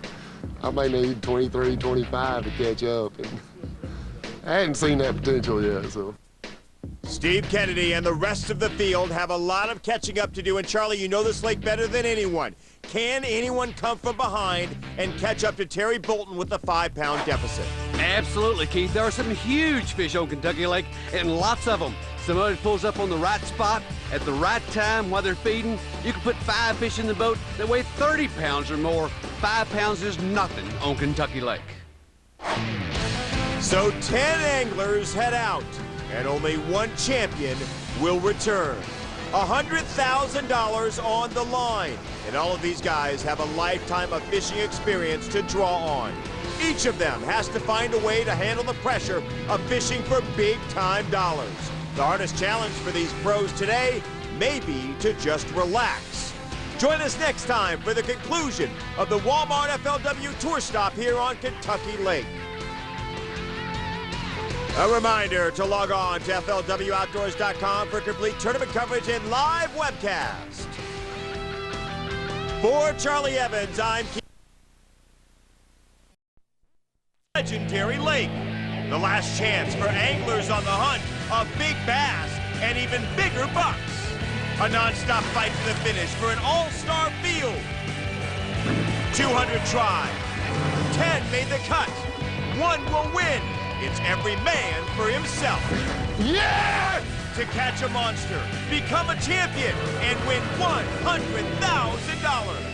I may need 23, 25 to catch up. And I hadn't seen that potential yet, so. Steve Kennedy and the rest of the field have a lot of catching up to do, and Charlie, you know this lake better than anyone. Can anyone come from behind and catch up to Terry Bolton with a 5-pound deficit? Absolutely, Keith. There are some huge fish on Kentucky Lake, and lots of them. Somebody pulls up on the right spot at the right time while they're feeding. You can put 5 fish in the boat that weigh 30 pounds or more. 5 pounds is nothing on Kentucky Lake. So 10 anglers head out, and only one champion will return. $100,000 on the line, and all of these guys have a lifetime of fishing experience to draw on. Each of them has to find a way to handle the pressure of fishing for big-time dollars. The hardest challenge for these pros today may be to just relax. Join us next time for the conclusion of the Walmart FLW Tour stop here on Kentucky Lake. A reminder to log on to FLWOutdoors.com for complete tournament coverage and live webcast. For Charlie Evans, I'm Keith. Legendary Lake. The last chance for anglers on the hunt of big bass and even bigger bucks. A non-stop fight to the finish for an all-star field. 200 tried. 10 made the cut. 1 will win. It's every man for himself. Yeah! To catch a monster, become a champion, and win $100,000.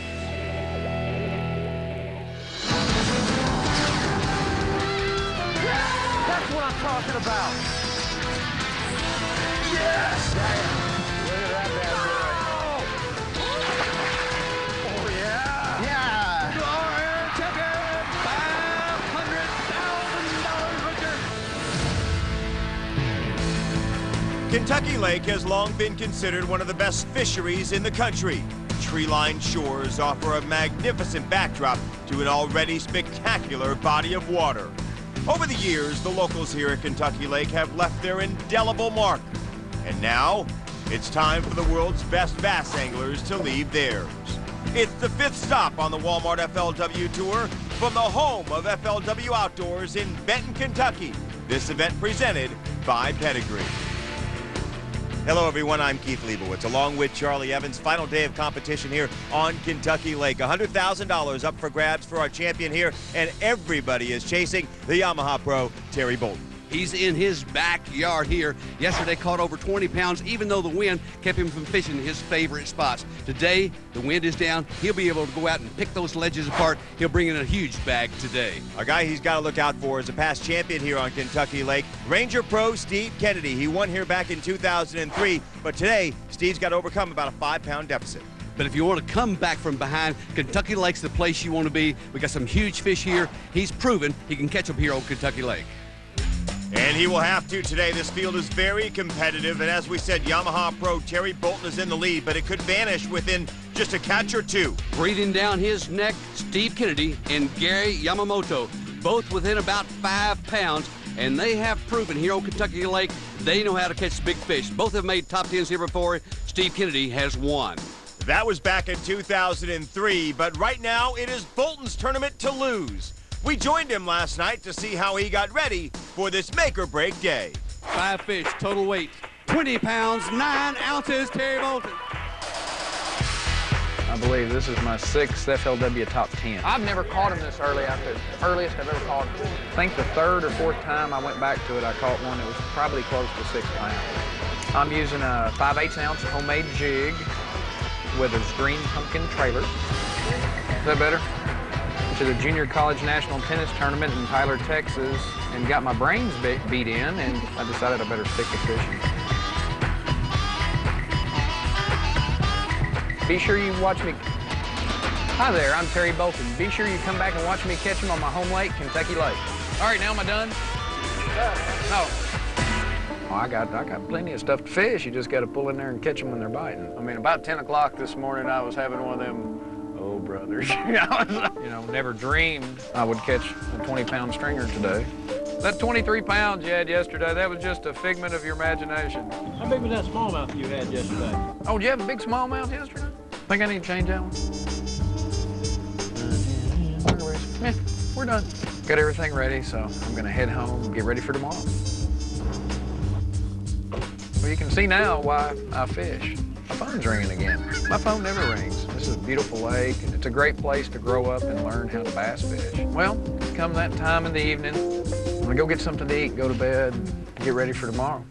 That's what I'm talking about. Yes! Look at that bad boy. Oh, yeah. Yeah. Glory ticket, $500,000 winner. Kentucky Lake has long been considered one of the best fisheries in the country. Tree-lined shores offer a magnificent backdrop to an already spectacular body of water. Over the years, the locals here at Kentucky Lake have left their indelible mark. And now, it's time for the world's best bass anglers to leave theirs. It's the 5th stop on the Walmart FLW Tour from the home of FLW Outdoors in Benton, Kentucky. This event presented by Pedigree. Hello everyone, I'm Keith Leibowitz, along with Charlie Evans. Final day of competition here on Kentucky Lake. $100,000 up for grabs for our champion here, and everybody is chasing the Yamaha Pro, Terry Bolton. He's in his backyard here. Yesterday caught over 20 pounds, even though the wind kept him from fishing his favorite spots. Today, the wind is down. He'll be able to go out and pick those ledges apart. He'll bring in a huge bag today. A guy he's got to look out for is a past champion here on Kentucky Lake, Ranger Pro Steve Kennedy. He won here back in 2003, but today, Steve's got to overcome about a 5-pound deficit. But if you want to come back from behind, Kentucky Lake's the place you want to be. We got some huge fish here. He's proven he can catch them here on Kentucky Lake. And he will have to today. This field is very competitive, and as we said, Yamaha Pro Terry Bolton is in the lead, but it could vanish within just a catch or two. Breathing down his neck, Steve Kennedy and Gary Yamamoto, both within about 5 pounds, and they have proven here on Kentucky Lake they know how to catch big fish. Both have made top 10s here before. Steve Kennedy has won. That was back in 2003, but right now it is Bolton's tournament to lose. We joined him last night to see how he got ready for this make-or-break day. 5 fish, total weight, 20 pounds, 9 ounces, Terry Bolton. I believe this is my 6th FLW top 10. I've never caught him this early. The earliest I've ever caught him. I think the 3rd or 4th time I went back to it, I caught one that was probably close to 6 pounds. I'm using a 5/8 ounce homemade jig with a green pumpkin trailer. Is that better? To the Junior College National Tennis Tournament in Tyler, Texas, and got my brains beat in, and I decided I better stick to fishing. Be sure you watch me Hi there, I'm Terry Bolton. Be sure you come back and watch me catch them on my home lake, Kentucky Lake. All right, now am I done? No. Oh, I got plenty of stuff to fish. You just got to pull in there and catch them when they're biting. I mean, about 10 o'clock this morning, I was having one of them, oh, brothers. Never dreamed I would catch a 20-pound stringer today. That 23 pounds you had yesterday, that was just a figment of your imagination. How big was that smallmouth you had yesterday? Oh, did you have a big smallmouth yesterday? Think I need to change that one? We're done. Got everything ready, so I'm gonna head home and get ready for tomorrow. Well, you can see now why I fish. My phone's ringing again. My phone never rings. This is a beautiful lake, and it's a great place to grow up and learn how to bass fish. Well, come that time in the evening, I'm gonna go get something to eat, go to bed, and get ready for tomorrow.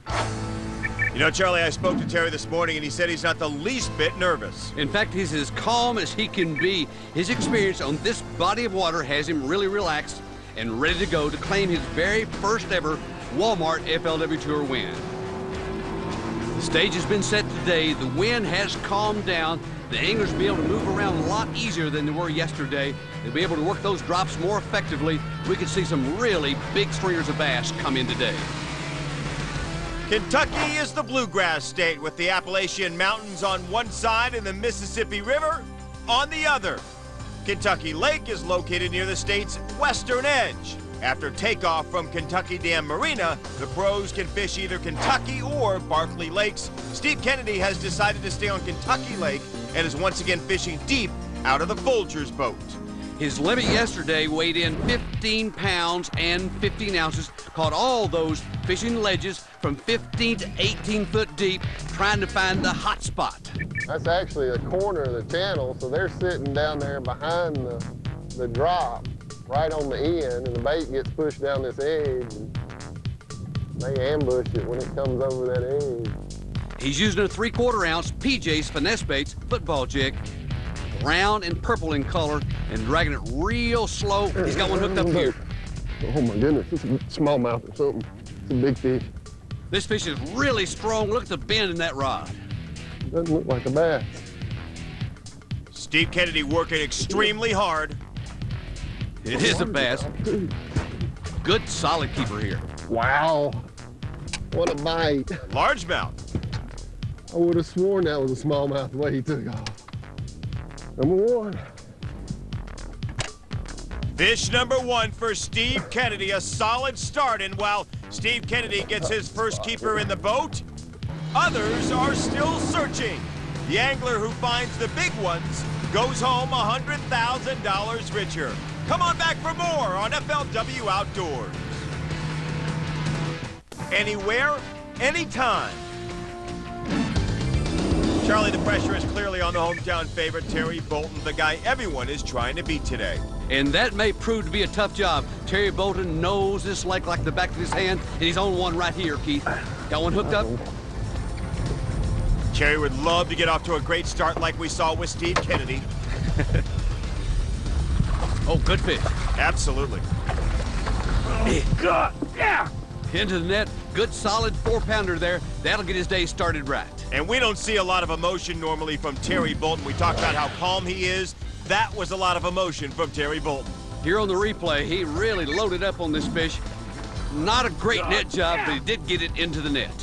You know, Charlie, I spoke to Terry this morning, and he said he's not the least bit nervous. In fact, he's as calm as he can be. His experience on this body of water has him really relaxed and ready to go to claim his very first ever Walmart FLW Tour win. The stage has been set today. The wind has calmed down. The anglers will be able to move around a lot easier than they were yesterday. They'll be able to work those drops more effectively. We could see some really big stringers of bass come in today. Kentucky is the bluegrass state with the Appalachian Mountains on one side and the Mississippi River on the other. Kentucky Lake is located near the state's western edge. After takeoff from Kentucky Dam Marina, the pros can fish either Kentucky or Barkley Lakes. Steve Kennedy has decided to stay on Kentucky Lake and is once again fishing deep out of the Folgers boat. His limit yesterday weighed in 15 pounds and 15 ounces. Caught all those fishing ledges from 15 to 18 foot deep, trying to find the hot spot. That's actually a corner of the channel, so they're sitting down there behind the drop, right on the end, and the bait gets pushed down this edge, and they ambush it when it comes over that edge. He's using a 3/4 ounce PJ's Finesse Baits football jig, round and purple in color, and dragging it real slow. He's got one hooked up here. Oh my goodness, it's a smallmouth or something. It's a big fish. This fish is really strong. Look at the bend in that rod. Doesn't look like a bass. Steve Kennedy working extremely hard. It is a bass. Good solid keeper here. Wow, what a bite. Largemouth. I would have sworn that was a smallmouth the way he took off. Number one. Fish number one for Steve Kennedy, a solid start. And while Steve Kennedy gets his first keeper in the boat, others are still searching. The angler who finds the big ones goes home $100,000 richer. Come on back for more on FLW Outdoors. Anywhere, anytime. Charlie, the pressure is clearly on the hometown favorite, Terry Bolton, the guy everyone is trying to beat today. And that may prove to be a tough job. Terry Bolton knows this lake like the back of his hand, and he's on one right here, Keith. Got one hooked up? Terry would love to get off to a great start like we saw with Steve Kennedy. Oh, good fish. Absolutely. Oh, God, yeah! Into the net, good solid 4-pounder there. That'll get his day started right. And we don't see a lot of emotion normally from Terry Bolton. We talked about how calm he is. That was a lot of emotion from Terry Bolton. Here on the replay, he really loaded up on this fish. Not a great net job, but he did get it into the net.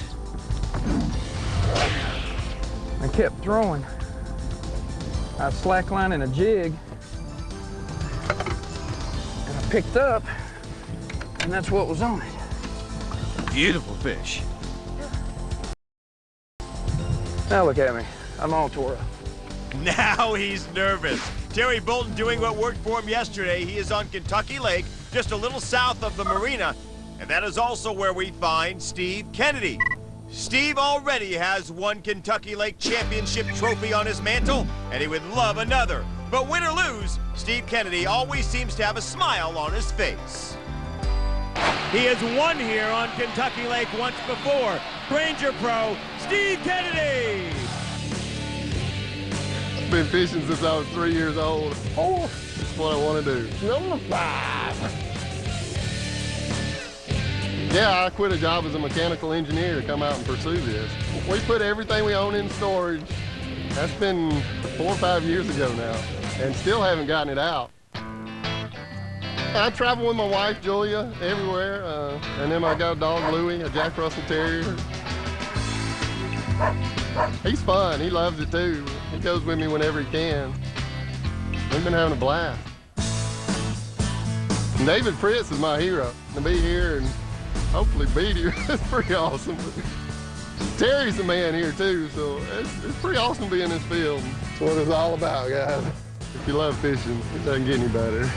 I kept throwing. I was slacklining a jig, and I picked up, and that's what was on it. Beautiful fish. Now look at me. I'm all tore up. Now he's nervous. Terry Bolton doing what worked for him yesterday. He is on Kentucky Lake, just a little south of the marina. And that is also where we find Steve Kennedy. Steve already has one Kentucky Lake Championship trophy on his mantle, and he would love another. But win or lose, Steve Kennedy always seems to have a smile on his face. He has won here on Kentucky Lake once before. Ranger Pro, Steve Kennedy! I've been fishing since I was 3 years old. Oh, that's what I want to do. Number 5. Yeah, I quit a job as a mechanical engineer to come out and pursue this. We put everything we own in storage. That's been 4 or 5 years ago now. and still haven't gotten it out. I travel with my wife, Julia, everywhere, and then I got a dog, Louie, a Jack Russell Terrier. He's fun. He loves it, too. He goes with me whenever he can. We've been having a blast. And David Fritz is my hero. To be here and hopefully beat him, it's pretty awesome. Terry's the man here, too, so it's pretty awesome to be in this field. That's what it's all about, guys. If you love fishing, it doesn't get any better.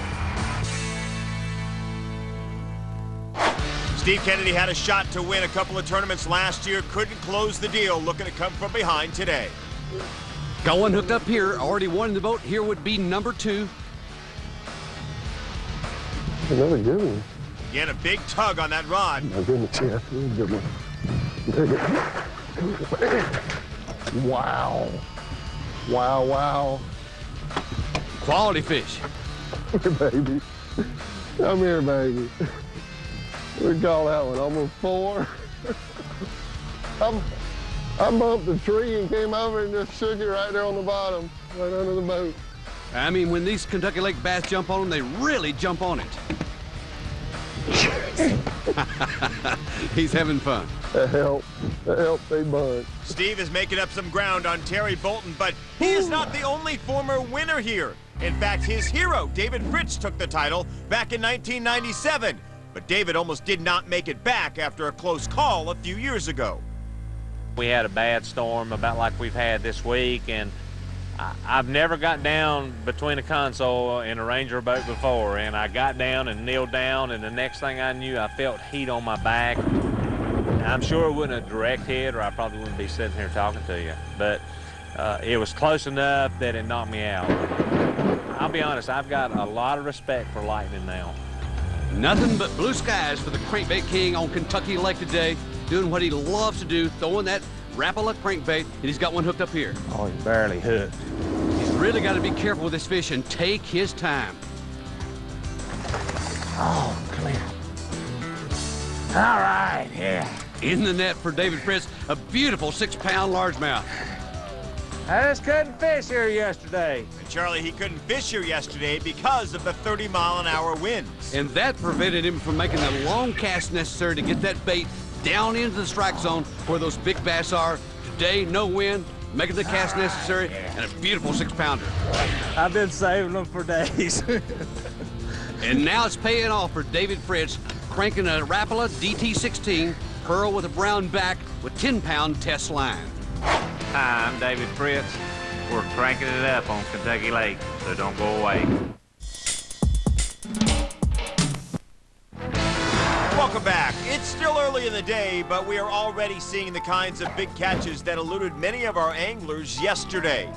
Steve Kennedy had a shot to win a couple of tournaments last year, couldn't close the deal, looking to come from behind today. Got one hooked up here, already won in the boat. Here would be number 2. Another good one. Again, a big tug on that rod. My goodness, yeah, that's a good one. Wow. Wow, wow. Quality fish. Come here, baby. Come here, baby. We call that one almost 4. I bumped the tree and came over and just shook it right there on the bottom, right under the boat. I mean, when these Kentucky Lake bass jump on them, they really jump on it. He's having fun. That helped a bunch. Steve is making up some ground on Terry Bolton, but he is not the only former winner here. In fact, his hero, David Fritz, took the title back in 1997. But David almost did not make it back after a close call a few years ago. We had a bad storm about like we've had this week, and I've never got down between a console and a Ranger boat before, and I got down and kneeled down, and the next thing I knew, I felt heat on my back. I'm sure it wasn't a direct hit, or I probably wouldn't be sitting here talking to you, but it was close enough that it knocked me out. I'll be honest, I've got a lot of respect for lightning now. Nothing but blue skies for the crankbait king on Kentucky Lake today, doing what he loves to do, throwing that Rapala crankbait, and he's got one hooked up here. Oh, he's barely hooked. He's really got to be careful with this fish and take his time. Oh, clear. All right, yeah. In the net for David Fritz, a beautiful 6-pound largemouth. I just couldn't fish here yesterday. And Charlie, he couldn't fish here yesterday because of the 30-mile-an-hour winds. And that prevented him from making the long cast necessary to get that bait down into the strike zone where those big bass are. Today, no wind, making the cast necessary, and a beautiful 6-pounder. I've been saving them for days. And now it's paying off for David Fritz, cranking a Rapala DT16, pearl with a brown back with 10-pound test line. Hi, I'm David Fritz. We're cranking it up on Kentucky Lake, so don't go away. Welcome back. It's still early in the day, but we are already seeing the kinds of big catches that eluded many of our anglers yesterday.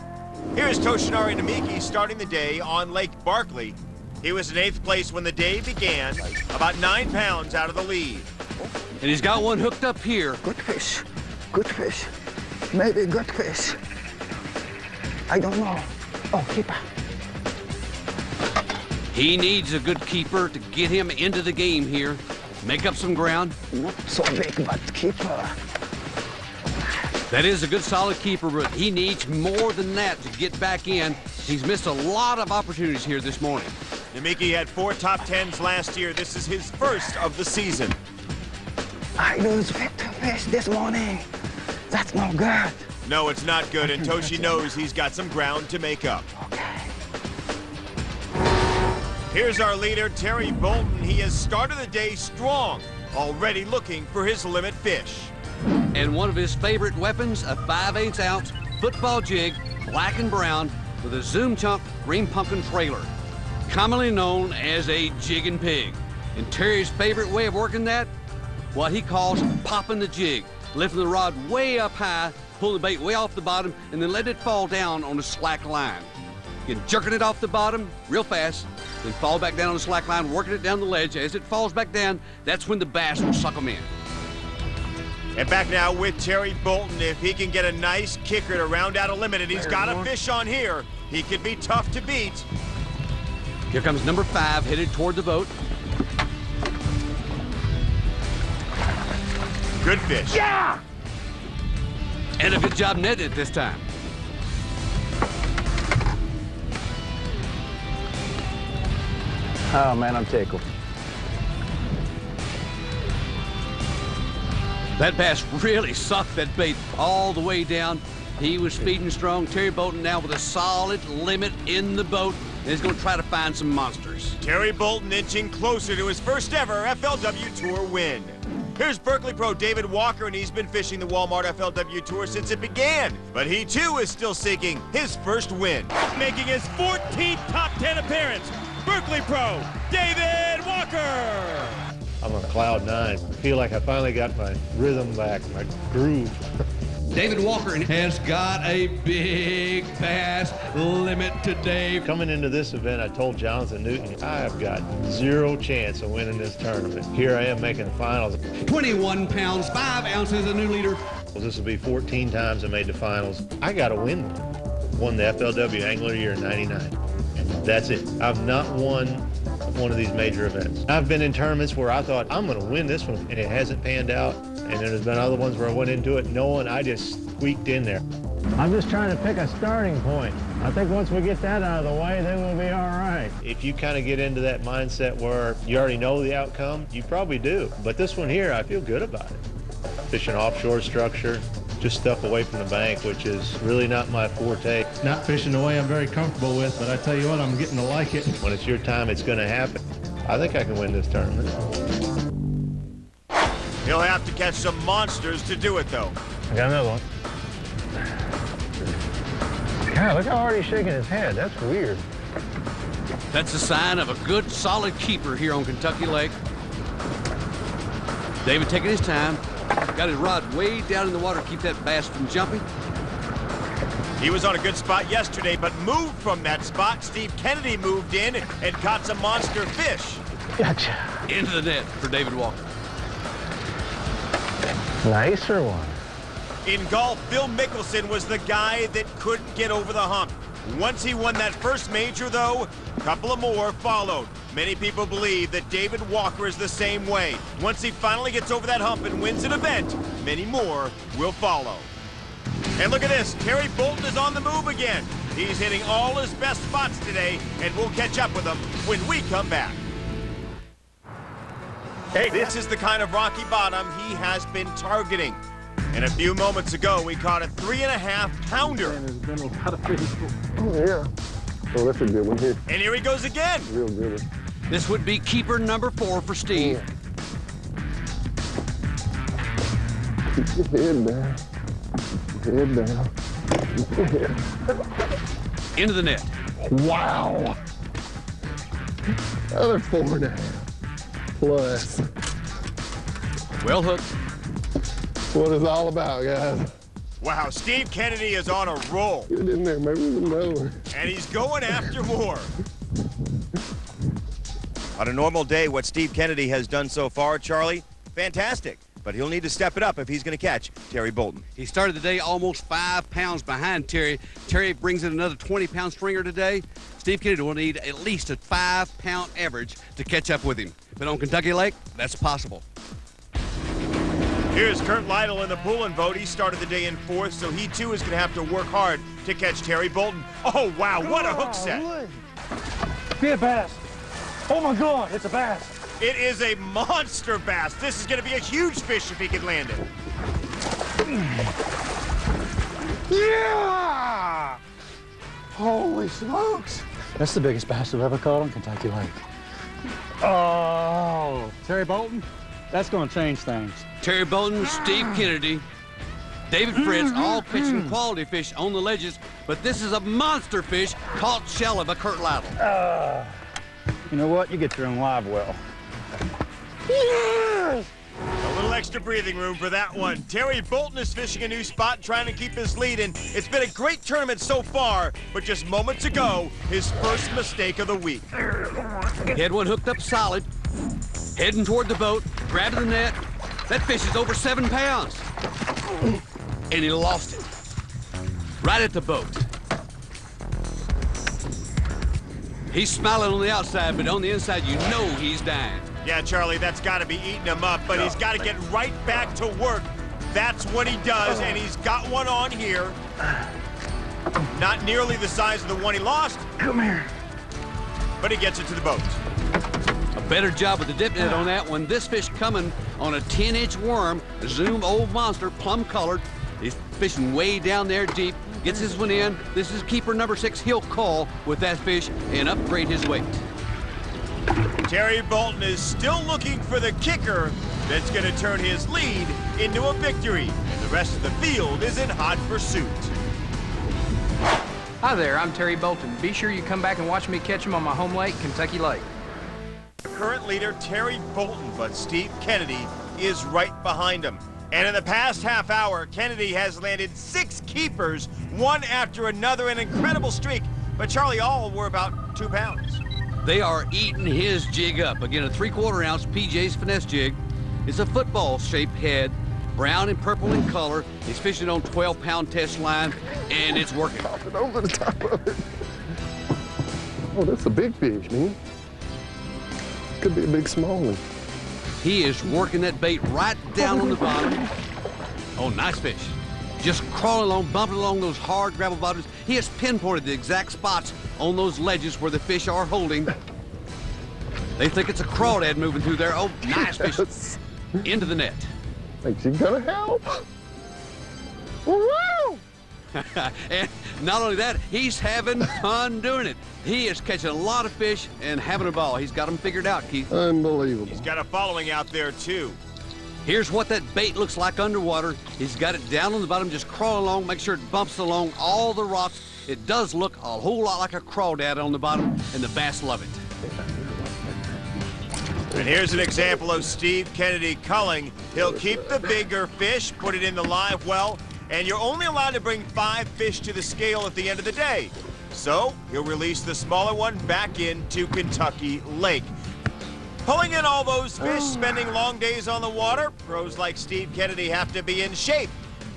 Here's Toshinari Namiki starting the day on Lake Barkley. He was in 8th place when the day began, about 9 pounds out of the lead. And he's got one hooked up here. Good fish. Good fish. Maybe good fish. I don't know. Oh, keeper. He needs a good keeper to get him into the game here. Make up some ground. Not so big, but keeper. That is a good solid keeper, but he needs more than that to get back in. He's missed a lot of opportunities here this morning. Namiki had 4 top 10s last year. This is his first of the season. I lose 50 fish this morning. That's no good. No, it's not good, and Toshi knows he's got some ground to make up. Okay. Here's our leader, Terry Bolton. He has started the day strong, already looking for his limit fish. And one of his favorite weapons, a 5/8 ounce football jig, black and brown, with a Zoom Chunk green pumpkin trailer, commonly known as a jig and pig. And Terry's favorite way of working that, what he calls popping the jig, lifting the rod way up high, pull the bait way off the bottom, and then let it fall down on a slack line. Again, jerking it off the bottom real fast, then fall back down on the slack line, working it down the ledge. As it falls back down, that's when the bass will suck them in. And back now with Terry Bolton. If he can get a nice kicker to round out a limit, and he's got a fish on here, he could be tough to beat. Here comes number 5, headed toward the boat. Good fish. Yeah! And a good job netted this time. Oh man, I'm tickled. That bass really sucked that bait all the way down. He was speeding strong. Terry Bolton now with a solid limit in the boat, and he's going to try to find some monsters. Terry Bolton inching closer to his first ever FLW Tour win. Here's Berkeley pro David Walker, and he's been fishing the Walmart FLW Tour since it began. But he too is still seeking his first win. Making his 14th top 10 appearance, Berkeley pro David Walker. I'm on cloud nine. I feel like I finally got my rhythm back, my groove. David Walker has got a big bass limit today. Coming into this event, I told Jonathan Newton, I have got zero chance of winning this tournament. Here I am making the finals. 21 pounds, 5 ounces, a new leader. Well, this will be 14 times I made the finals. I got to win one. Won the FLW Angler of the Year in '99. And that's it. I've not won one of these major events. I've been in tournaments where I thought, I'm going to win this one, and it hasn't panned out. And then there's been other ones where I went into it knowing I just squeaked in there. I'm just trying to pick a starting point. I think once we get that out of the way, then we'll be all right. If you kind of get into that mindset where you already know the outcome, you probably do. But this one here, I feel good about it. Fishing offshore structure, just stuff away from the bank, which is really not my forte. Not fishing the way I'm very comfortable with, but I tell you what, I'm getting to like it. When it's your time, it's going to happen. I think I can win this tournament. He'll have to catch some monsters to do it, though. I got another one. God, look how hard he's shaking his head. That's weird. That's a sign of a good, solid keeper here on Kentucky Lake. David taking his time. Got his rod way down in the water to keep that bass from jumping. He was on a good spot yesterday, but moved from that spot. Steve Kennedy moved in and caught some monster fish. Gotcha. Into the net for David Walker. Nicer one. In golf, Phil Mickelson was the guy that couldn't get over the hump. Once he won that first major, though, a couple of more followed. Many people believe that David Walker is the same way. Once he finally gets over that hump and wins an event, many more will follow. And look at this, Terry Bolton is on the move again. He's hitting all his best spots today, and we'll catch up with him when we come back. Hey, this is the kind of rocky bottom he has been targeting. And a few moments ago, we caught a 3.5 pounder. And there's been a lot of fish. Oh, yeah. Oh, that's a good one here. And here he goes again. Real good one. This would be keeper number 4 for Steve. Keep your head down. Head down. Into the net. Wow. Another 4.5 plus. Well hooked. That's what it's all about, guys. Wow, Steve Kennedy is on a roll. Get in there, maybe there's another one. And he's going after more. On a normal day, what Steve Kennedy has done so far, Charlie, fantastic. But he'll need to step it up if he's going to catch Terry Bolton. He started the day almost 5 pounds behind Terry. Terry brings in another 20-pound stringer today. Steve Kennedy will need at least a 5-pound average to catch up with him. But on Kentucky Lake, that's possible. Here's Kurt Lytle in the pulling boat. He started the day in 4th, so he too is going to have to work hard to catch Terry Bolton. Oh, wow, what a hook set. Be a bass. Oh my God, it's a bass. It is a monster bass. This is going to be a huge fish if he can land it. Yeah! Holy smokes. That's the biggest bass I've ever caught on Kentucky Lake. Oh, Terry Bolton, that's going to change things. Terry Bolton, Steve Kennedy, David Fritz, all catching quality fish on the ledges, but this is a monster fish caught shallow by Kurt Lytle. You know what? You get your own live well. Yes! A little extra breathing room for that one. Terry Bolton is fishing a new spot, trying to keep his lead, and it's been a great tournament so far, but just moments ago, his first mistake of the week. He had one hooked up solid, heading toward the boat, grabbing the net. That fish is over 7 pounds. And he lost it. Right at the boat. He's smiling on the outside, but on the inside, you know he's dying. Yeah, Charlie, that's got to be eating him up, but he's got to get right back to work. That's what he does, and he's got one on here. Not nearly the size of the one he lost. Come here. But he gets it to the boat. A better job with the dip net on that one. This fish coming on a 10-inch worm, a Zoom old monster, plum colored. He's fishing way down there deep. Gets his one in. This is keeper number 6. He'll call with that fish and upgrade his weight. Terry Bolton is still looking for the kicker that's going to turn his lead into a victory. And the rest of the field is in hot pursuit. Hi there, I'm Terry Bolton. Be sure you come back and watch me catch him on my home lake, Kentucky Lake. Current leader Terry Bolton, but Steve Kennedy is right behind him. And in the past half hour, Kennedy has landed 6 keepers, one after another, an incredible streak. But Charlie, all were about 2 pounds. They are eating his jig up. Again, a 3/4 ounce PJ's finesse jig. It's a football-shaped head, brown and purple in color. He's fishing on 12-pound test line, and it's working. Pop it over the top of it. Oh, that's a big fish, man. Could be a big small one. He is working that bait right down on the bottom. Oh, nice fish. Just crawling along, bumping along those hard gravel bottoms. He has pinpointed the exact spots on those ledges where the fish are holding. They think it's a crawdad moving through there. Oh, nice fish. Into the net. Think she's gonna help. Woo! And not only that, he's having fun doing it. He is catching a lot of fish and having a ball. He's got them figured out, Keith. Unbelievable. He's got a following out there, too. Here's what that bait looks like underwater. He's got it down on the bottom, just crawl along, make sure it bumps along all the rocks. It does look a whole lot like a crawdad on the bottom, and the bass love it. And here's an example of Steve Kennedy culling. He'll keep the bigger fish, put it in the live well, and you're only allowed to bring 5 fish to the scale at the end of the day. So he'll release the smaller one back into Kentucky Lake. Pulling in all those fish, spending long days on the water, pros like Steve Kennedy have to be in shape.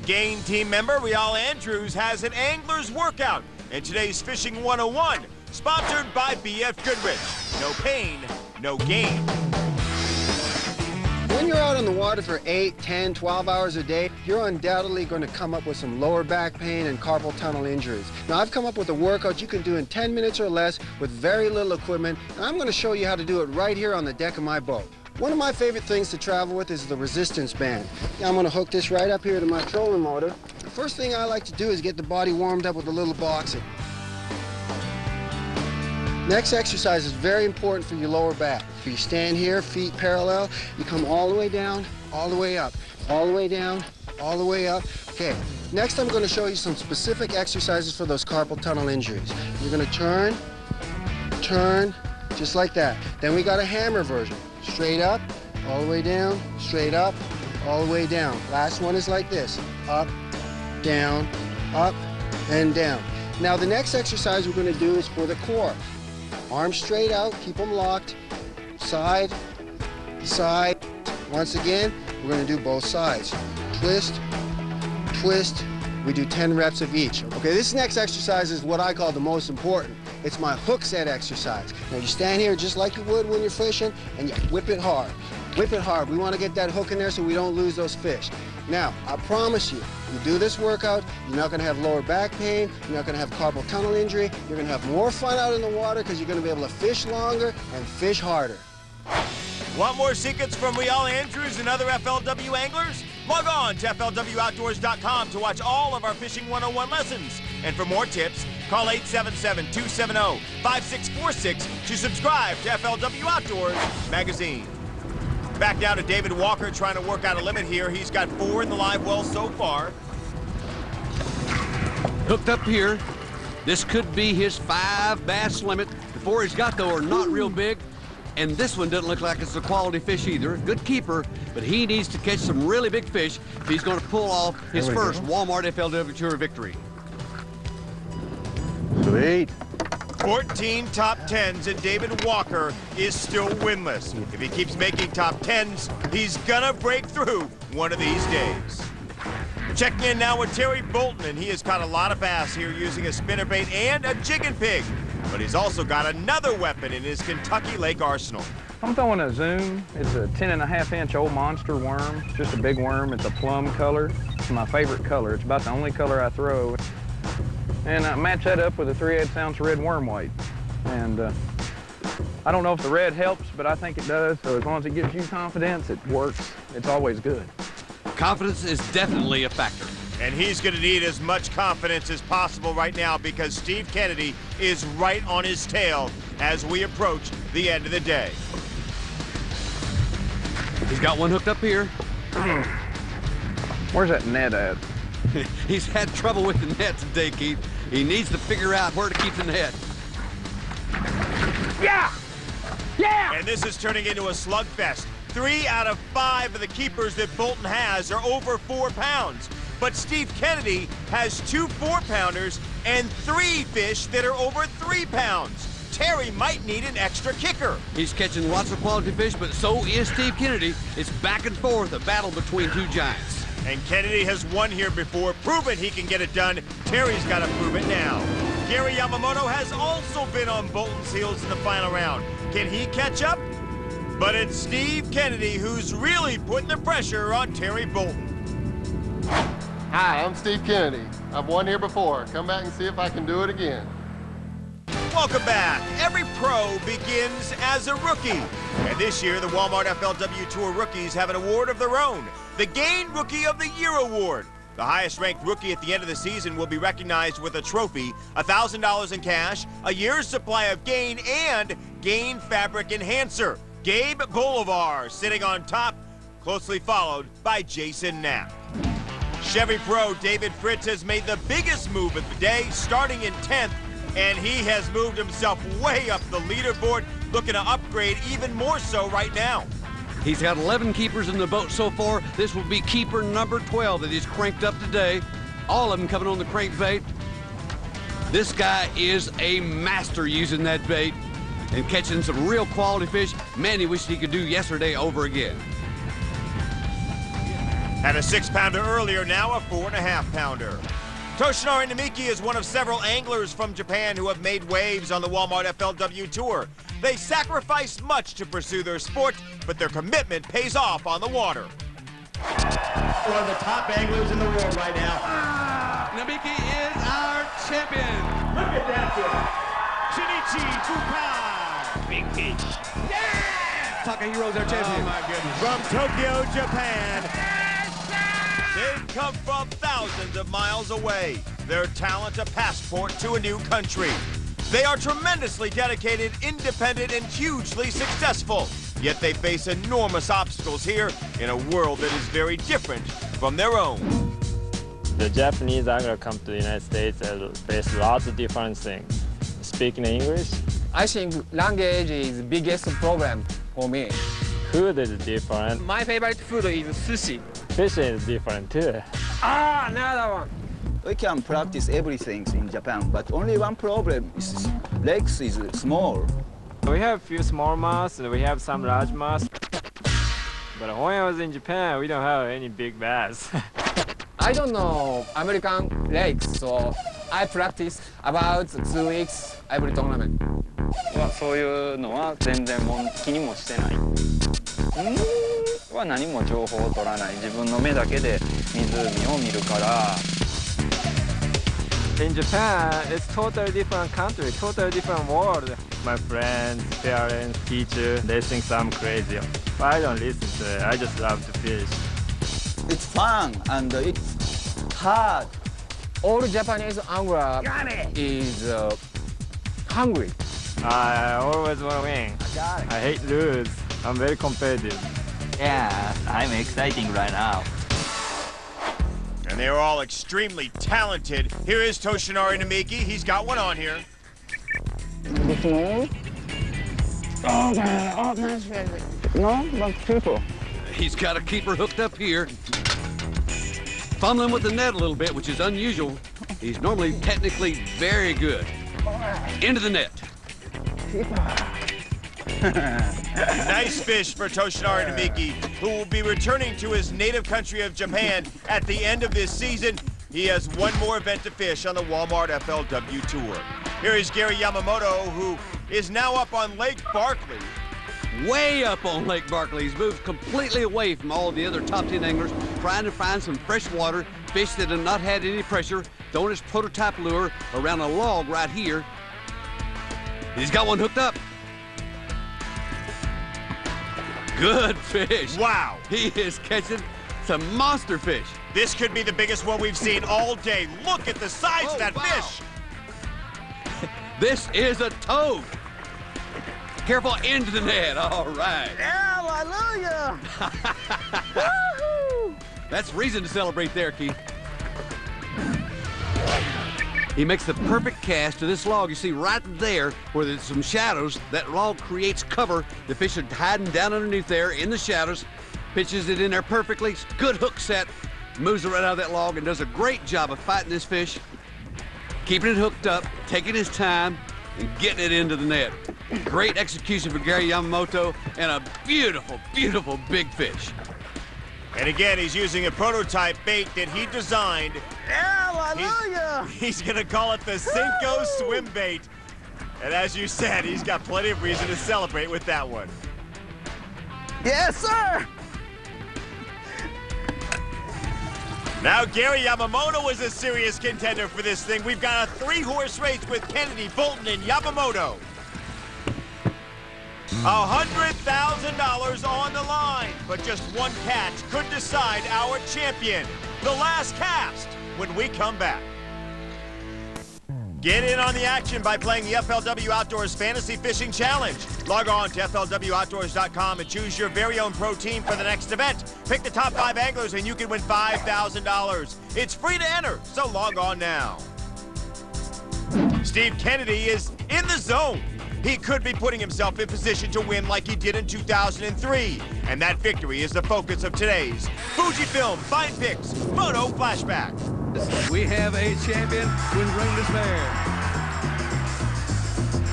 Gain team member Rial Andrews has an angler's workout in today's Fishing 101, sponsored by BF Goodrich. No pain, no gain. When you're out on the water for 8, 10, 12 hours a day, you're undoubtedly going to come up with some lower back pain and carpal tunnel injuries. Now, I've come up with a workout you can do in 10 minutes or less with very little equipment, and I'm going to show you how to do it right here on the deck of my boat. One of my favorite things to travel with is the resistance band. I'm going to hook this right up here to my trolling motor. The first thing I like to do is get the body warmed up with a little boxing. Next exercise is very important for your lower back. If you stand here, feet parallel, you come all the way down, all the way up, all the way down, all the way up. Okay, next I'm going to show you some specific exercises for those carpal tunnel injuries. You're going to turn, just like that. Then we got a hammer version. Straight up, all the way down, straight up, all the way down. Last one is like this, up, and down. Now the next exercise we're going to do is for the core. Arms straight out, keep them locked. Side, side. Once again, we're going to do both sides. Twist, twist. We do 10 reps of each. Okay, this next exercise is what I call the most important. It's my hook set exercise. Now you stand here just like you would when you're fishing, and you whip it hard. Whip it hard. We want to get that hook in there so we don't lose those fish. Now, I promise you, you do this workout, you're not going to have lower back pain, you're not going to have carpal tunnel injury, you're going to have more fun out in the water because you're going to be able to fish longer and fish harder. Want more secrets from Rial Andrews and other FLW anglers? Log on to FLWOutdoors.com to watch all of our Fishing 101 lessons. And for more tips, call 877-270-5646 to subscribe to FLW Outdoors magazine. Back down to David Walker trying to work out a limit here. He's got 4 in the live well so far. Hooked up here. This could be his 5 bass limit. The 4 he's got, though, are not real big. And this one doesn't look like it's a quality fish either. Good keeper, but he needs to catch some really big fish if he's going to pull off his first Walmart FLW Tour victory. Sweet. 14 top 10s, and David Walker is still winless. If he keeps making top 10s, he's gonna break through one of these days. Checking in now with Terry Bolton, and he has caught a lot of bass here using a spinnerbait and a jigging pig. But he's also got another weapon in his Kentucky Lake arsenal. I'm throwing a Zoom. It's a 10.5-inch old monster worm, just a big worm. It's a plum color. It's my favorite color. It's about the only color I throw. And I match that up with a 3/8 ounce red worm weight. And I don't know if the red helps, but I think it does. So as long as it gives you confidence, it works. It's always good. Confidence is definitely a factor. And he's going to need as much confidence as possible right now because Steve Kennedy is right on his tail as we approach the end of the day. He's got one hooked up here. Where's that net at? He's had trouble with the net today, Keith. He needs to figure out where to keep the net. Yeah! Yeah! And this is turning into a slugfest. 3 out of 5 of the keepers that Bolton has are over 4 pounds. But Steve Kennedy has 2 4-pounders and 3 fish that are over 3 pounds. Terry might need an extra kicker. He's catching lots of quality fish, but so is Steve Kennedy. It's back and forth, a battle between 2 giants. And Kennedy has won here before, proven he can get it done. Terry's got to prove it now. Gary Yamamoto has also been on Bolton's heels in the final round. Can he catch up? But it's Steve Kennedy who's really putting the pressure on Terry Bolton. Hi, I'm Steve Kennedy. I've won here before. Come back and see if I can do it again. Welcome back. Every pro begins as a rookie. And this year, the Walmart FLW Tour rookies have an award of their own, the Gain Rookie of the Year Award. The highest-ranked rookie at the end of the season will be recognized with a trophy, $1,000 in cash, a year's supply of Gain, and Gain Fabric Enhancer. Gabe Bolivar sitting on top, closely followed by Jason Knapp. Chevy Pro David Fritz has made the biggest move of the day, starting in 10th, and he has moved himself way up the leaderboard, looking to upgrade even more so right now. He's got 11 keepers in the boat so far. This will be keeper number 12 that he's cranked up today. All of them coming on the crankbait. This guy is a master using that bait and catching some real quality fish. Man, he wished he could do yesterday over again. Had a 6-pounder earlier, now a 4.5-pounder. Toshinori Namiki is one of several anglers from Japan who have made waves on the Walmart FLW Tour. They sacrifice much to pursue their sport, but their commitment pays off on the water. One of the top anglers in the world right now. Namiki is our champion. Look at that fish. Shinichi 2 pounds. Big fish. Yeah! Takahiro's our champion. Oh my goodness. From Tokyo, Japan. They've come from thousands of miles away. Their talent a passport to a new country. They are tremendously dedicated, independent, and hugely successful. Yet they face enormous obstacles here in a world that is very different from their own. The Japanese angler come to the United States and face lots of different things. Speaking English? I think language is the biggest problem for me. Food is different. My favorite food is sushi. Fishing is different too. Ah, another one. We can practice everything in Japan, but only one problem is lakes is small. We have a few smallmouth and we have some largemouth. But when I was in Japan, we don't have any big bass. I don't know American lakes, so I practice about 2 weeks every tournament. そういうのは全然気にもしてない。は何も情報を取らない。自分の目だけで湖を見るから。In Japan, it's totally different country, totally different world. My friends, parents, teacher, they think I'm crazy. But I don't listen to it. I just love to fish. It's fun and it's hard. All Japanese angler is hungry. I always want to win. I hate lose. I'm very competitive. Yeah, I'm exciting right now. And they're all extremely talented. Here is Toshinori Namiki. He's got one on here. This morning? Oh, God. Oh, nice fish. No, but people. He's got a keeper hooked up here. Fumbling with the net a little bit, which is unusual. He's normally technically very good. Into the net. Nice fish for Toshinori Namiki, who will be returning to his native country of Japan at the end of this season. He has one more event to fish on the Walmart FLW Tour. Here is Gary Yamamoto, who is now up on Lake Barkley. Way up on Lake Barkley. He's moved completely away from all the other top 10 anglers, trying to find some fresh water, fish that have not had any pressure, throwing his prototype lure around a log right here. He's got one hooked up. Good fish. Wow. He is catching some monster fish. This could be the biggest one we've seen all day. Look at the size of that fish. This is a toad. Careful, into the net. All right. Hallelujah! Woohoo! That's reason to celebrate there, Keith. He makes the perfect cast to this log. You see right there where there's some shadows, that log creates cover. The fish are hiding down underneath there in the shadows, pitches it in there perfectly. Good hook set, moves it right out of that log and does a great job of fighting this fish, keeping it hooked up, taking his time, and getting it into the net. Great execution for Gary Yamamoto and a beautiful, beautiful big fish. And again, he's using a prototype bait that he designed. Hallelujah! He's gonna call it the Cinco swim bait. And as you said, he's got plenty of reason to celebrate with that one. Yes, sir! Now Gary Yamamoto is a serious contender for this thing. We've got a 3-horse race with Kennedy, Bolton, and Yamamoto. $100,000 on the line, but just one catch could decide our champion. The last cast when we come back. Get in on the action by playing the FLW Outdoors Fantasy Fishing Challenge. Log on to FLWOutdoors.com and choose your very own pro team for the next event. Pick the top 5 anglers and you can win $5,000. It's free to enter, so log on now. Steve Kennedy is in the zone. He could be putting himself in position to win like he did in 2003. And that victory is the focus of today's Fujifilm Fine Picks Moto Flashback. We have a champion when ringless bear.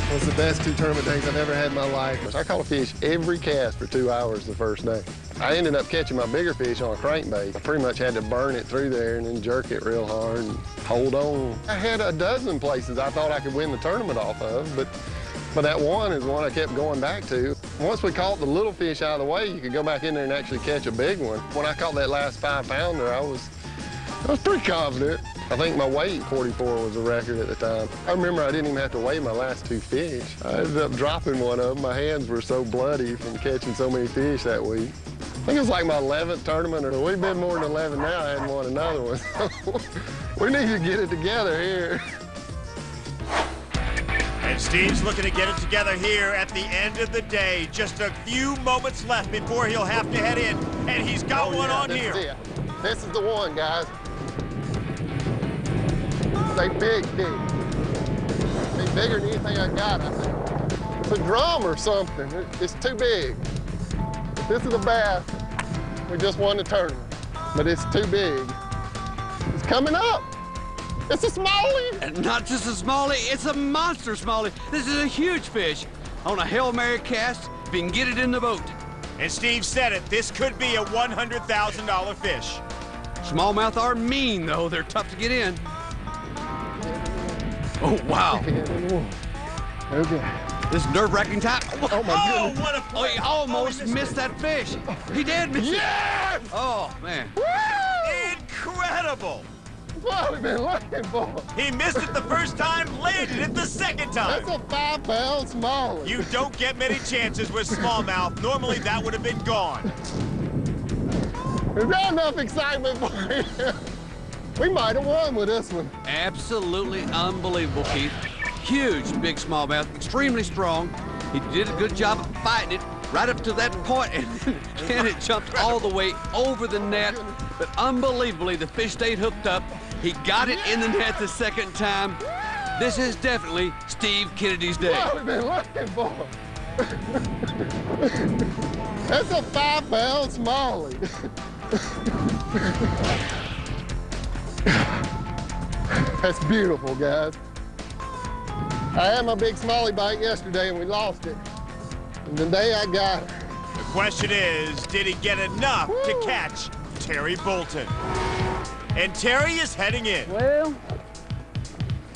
It was the best 2 tournament days I've ever had in my life. I caught a fish every cast for 2 hours the first day. I ended up catching my bigger fish on a crankbait. I pretty much had to burn it through there and then jerk it real hard and hold on. I had a dozen places I thought I could win the tournament off of, but that one is one I kept going back to. Once we caught the little fish out of the way, you could go back in there and actually catch a big one. When I caught that last 5-pounder, I was pretty confident. I think my weight, 44, was the record at the time. I remember I didn't even have to weigh my last 2 fish. I ended up dropping one of them. My hands were so bloody from catching so many fish that week. I think it was like my 11th tournament, or we've been more than 11 now. I hadn't won another one. We need to get it together here. And Steve's looking to get it together here at the end of the day. Just a few moments left before he'll have to head in, and he's got one on here. This is the one, guys. It's a big fish. It's bigger than anything I got, I think. It's a drum or something. It's too big. This is a bass. We just won the tournament, but it's too big. It's coming up. It's a smallie. And not just a smallie, it's a monster smallie. This is a huge fish on a Hail Mary cast, if you can get it in the boat. And Steve said it, this could be a $100,000 fish. Smallmouth are mean, though. They're tough to get in. Oh, wow. Okay. This nerve-wracking time. Oh, my goodness. What a play. He almost missed that fish. He did miss it. Oh, man. Woo! Incredible. What we've been looking for. He missed it the first time, landed it the second time. That's a 5-pound smallie. You don't get many chances with smallmouth. Normally, that would have been gone. Is that enough excitement for you? We might have won with this one. Absolutely unbelievable, Keith. Huge, big smallmouth, extremely strong. He did a good job of fighting it right up to that point, and then it jumped all the way over the net. But unbelievably, the fish stayed hooked up. He got it in the net the second time. This is definitely Steve Kennedy's day. What we've been looking for. That's a 5-pound smallie. That's beautiful, guys. I had my big smallie bite yesterday and we lost it. And today I got it. The question is, did he get enough to catch Terry Bolton? And Terry is heading in. Well,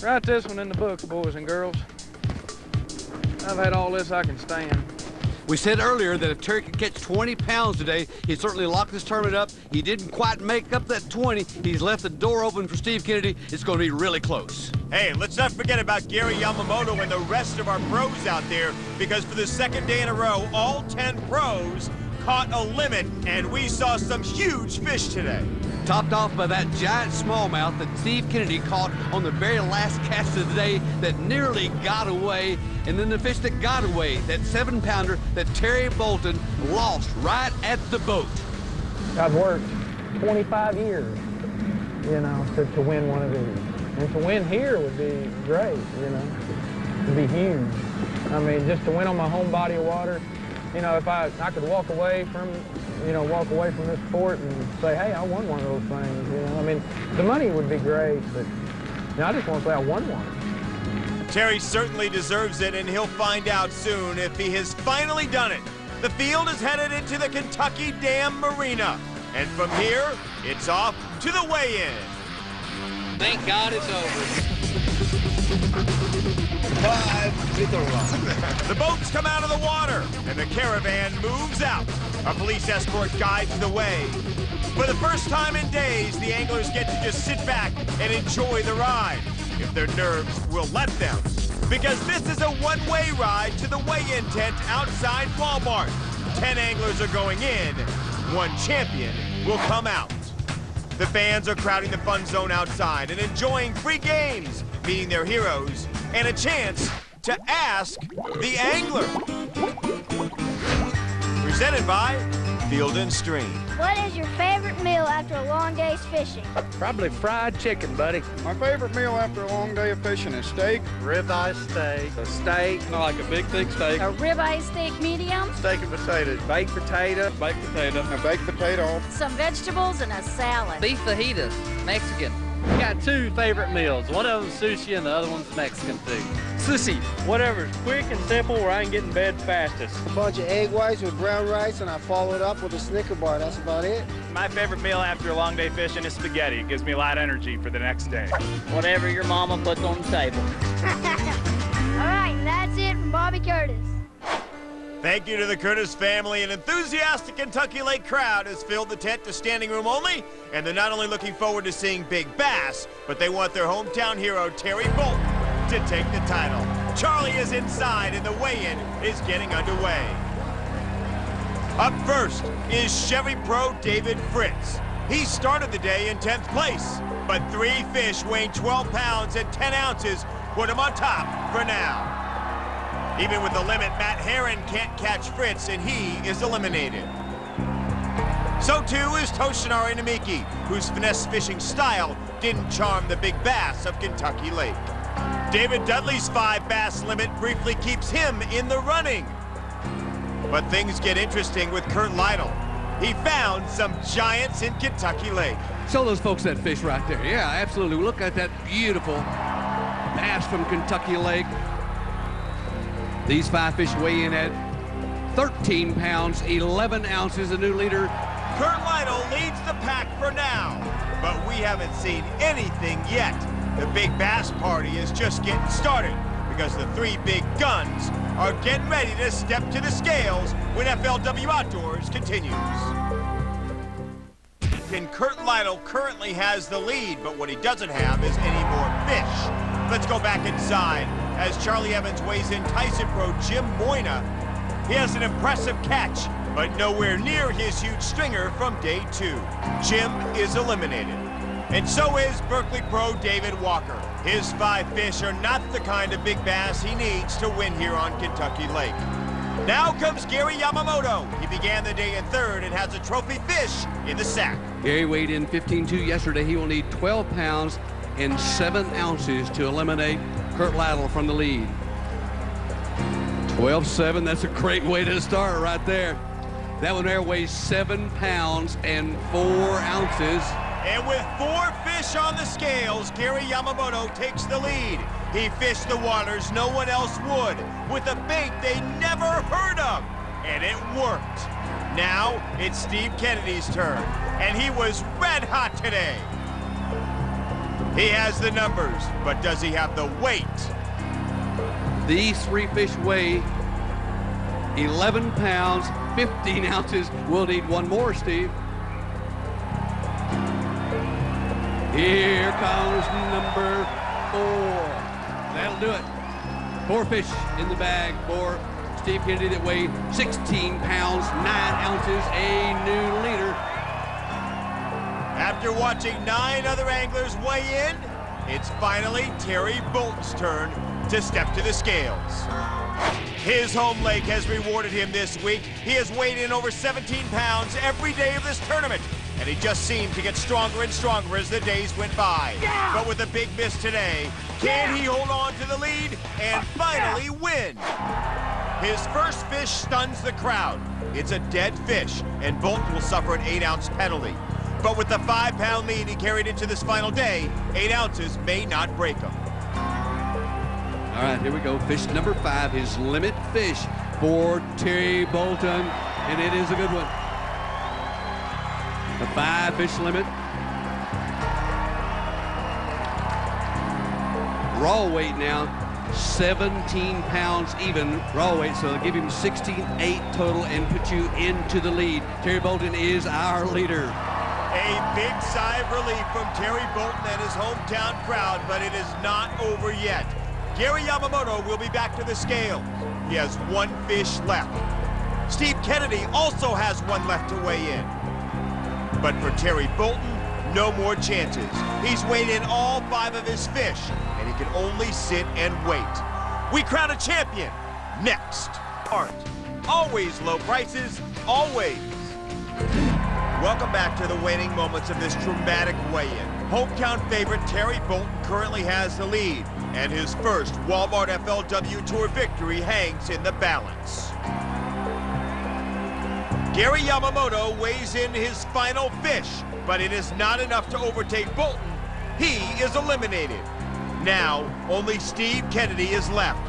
write this one in the books, boys and girls. I've had all this I can stand. We said earlier that if Terry could catch 20 pounds today, he'd certainly lock this tournament up. He didn't quite make up that 20. He's left the door open for Steve Kennedy. It's going to be really close. Hey, let's not forget about Gary Yamamoto and the rest of our pros out there, because for the second day in a row, all 10 pros caught a limit, and we saw some huge fish today. Topped off by that giant smallmouth that Steve Kennedy caught on the very last cast of the day that nearly got away. And then the fish that got away, that 7-pounder that Terry Bolton lost right at the boat. I've worked 25 years, you know, to win one of these. And to win here would be great, you know. It'd be huge. I mean, just to win on my home body of water, you know, if I could walk away from this sport and say, hey, I won one of those things, you know. I mean, the money would be great, but you know, I just want to say I won one. Terry certainly deserves it, and he'll find out soon if he has finally done it. The field is headed into the Kentucky Dam Marina, and from here, it's off to the weigh-in. Thank God it's over. 5 run. The boats come out of the water, and the caravan moves out. A police escort guides the way. For the first time in days, the anglers get to just sit back and enjoy the ride, if their nerves will let them. Because this is a one-way ride to the weigh-in tent outside Walmart. 10 anglers are going in. 1 champion will come out. The fans are crowding the fun zone outside and enjoying free games, meeting their heroes, and a chance to ask the angler. Presented by Field & Stream. What is your favorite meal after a long day's fishing? Probably fried chicken, buddy. My favorite meal after a long day of fishing is steak. Ribeye steak. A steak. I like a big, thick steak. A ribeye steak medium, Steak and potatoes. Baked potato. Baked potato. A baked potato. some vegetables, and a salad. Beef fajitas, Mexican. I got 2 favorite meals. One of them's sushi and the other one's Mexican food. Sushi. Whatever's quick and simple where I can get in bed fastest. A bunch of egg whites with brown rice, and I follow it up with a Snicker bar. That's about it. My favorite meal after a long day fishing is spaghetti. It gives me a lot of energy for the next day. Whatever your mama puts on the table. All right, and that's it from Bobby Curtis. Thank you to the Curtis family. An enthusiastic Kentucky Lake crowd has filled the tent to standing room only, and they're not only looking forward to seeing big bass, but they want their hometown hero, Terry Bolton, to take the title. Charlie is inside, and the weigh-in is getting underway. Up first is Chevy Pro David Fritz. He started the day in 10th place, but 3 fish weighing 12 pounds and 10 ounces put him on top for now. Even with the limit, Matt Herron can't catch Fritz, and he is eliminated. So too is Toshinari Namiki, whose finesse fishing style didn't charm the big bass of Kentucky Lake. David Dudley's 5 bass limit briefly keeps him in the running. But things get interesting with Kurt Lytle. He found some giants in Kentucky Lake. Show those folks that fish right there. Yeah, absolutely. Look at that beautiful bass from Kentucky Lake. These 5 fish weigh in at 13 pounds, 11 ounces, a new leader. Kurt Lytle leads the pack for now, but we haven't seen anything yet. The big bass party is just getting started because the 3 big guns are getting ready to step to the scales when FLW Outdoors continues. And Kurt Lytle currently has the lead, but what he doesn't have is any more fish. Let's go back inside. As Charlie Evans weighs in Tyson Pro Jim Moyna, he has an impressive catch, but nowhere near his huge stringer from day 2. Jim is eliminated. And so is Berkeley Pro David Walker. His 5 fish are not the kind of big bass he needs to win here on Kentucky Lake. Now comes Gary Yamamoto. He began the day in 3rd and has a trophy fish in the sack. Gary weighed in 15.2 yesterday. He will need 12 pounds and 7 ounces to eliminate Kurt Lytle from the lead. 12.7, that's a great way to start right there. That one there weighs 7 pounds and 4 ounces. And with 4 fish on the scales, Gary Yamamoto takes the lead. He fished the waters no one else would, with a bait they never heard of, and it worked. Now it's Steve Kennedy's turn, and he was red hot today. He has the numbers, but does he have the weight? These 3 fish weigh 11 pounds, 15 ounces. We'll need 1 more, Steve. Here comes number 4. That'll do it. 4 fish in the bag for Steve Kennedy that weighed 16 pounds, 9 ounces, a new leader. After watching 9 other anglers weigh in, it's finally Terry Bolton's turn to step to the scales. His home lake has rewarded him this week. He has weighed in over 17 pounds every day of this tournament, and he just seemed to get stronger and stronger as the days went by. Yeah. But with a big miss today, can he hold on to the lead and finally win? His first fish stuns the crowd. It's a dead fish, and Bolton will suffer an 8-ounce penalty. But with the 5-pound lead he carried into this final day, 8 ounces may not break him. All right, here we go. Fish number 5, his limit fish for Terry Bolton, and it is a good one. The 5-fish limit. Raw weight now, 17 pounds even raw weight, so they'll give him 16.8 total and put you into the lead. Terry Bolton is our leader. A big sigh of relief from Terry Bolton and his hometown crowd, but it is not over yet. Gary Yamamoto will be back to the scales. He has 1 fish left. Steve Kennedy also has 1 left to weigh in. But for Terry Bolton, no more chances. He's weighed in all 5 of his fish, and he can only sit and wait. We crown a champion next. Art. Always low prices, always. Welcome back to the waning moments of this dramatic weigh-in. Hometown favorite Terry Bolton currently has the lead, and his first Walmart FLW Tour victory hangs in the balance. Gary Yamamoto weighs in his final fish, but it is not enough to overtake Bolton. He is eliminated. Now, only Steve Kennedy is left,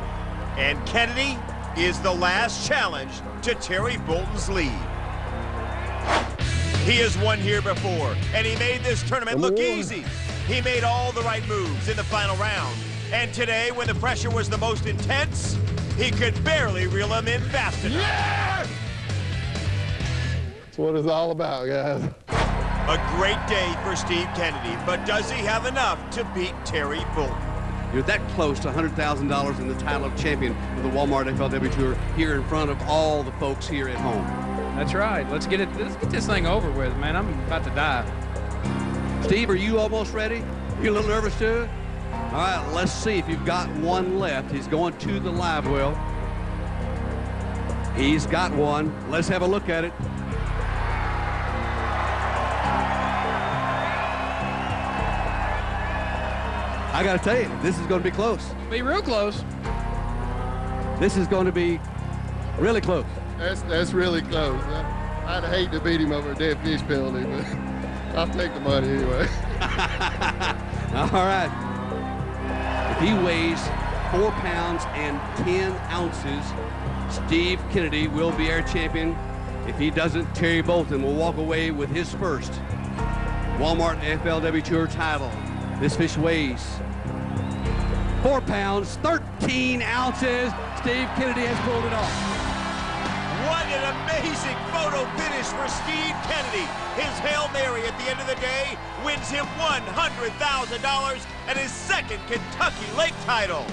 and Kennedy is the last challenge to Terry Bolton's lead. He has won here before, and he made this tournament look easy. He made all the right moves in the final round. And today, when the pressure was the most intense, he could barely reel him in fast enough. Yes! That's what it's all about, guys. A great day for Steve Kennedy, but does he have enough to beat Terry Bolton? You're that close to $100,000 in the title of champion of the Walmart FLW Tour here in front of all the folks here at home. That's right. Let's get this thing over with, man. I'm about to die. Steve, are you almost ready? You a little nervous too? All right, let's see if you've got 1 left. He's going to the live well. He's got 1. Let's have a look at it. I got to tell you, this is going to be close. Be real close. This is going to be really close. That's really close. I'd hate to beat him over a dead fish penalty, but I'll take the money anyway. All right. If he weighs 4 pounds and 10 ounces, Steve Kennedy will be our champion. If he doesn't, Terry Bolton will walk away with his first Walmart FLW Tour title. This fish weighs 4 pounds, 13 ounces. Steve Kennedy has pulled it off. What an amazing photo finish for Steve Kennedy. His Hail Mary at the end of the day wins him $100,000 and his second Kentucky Lake title.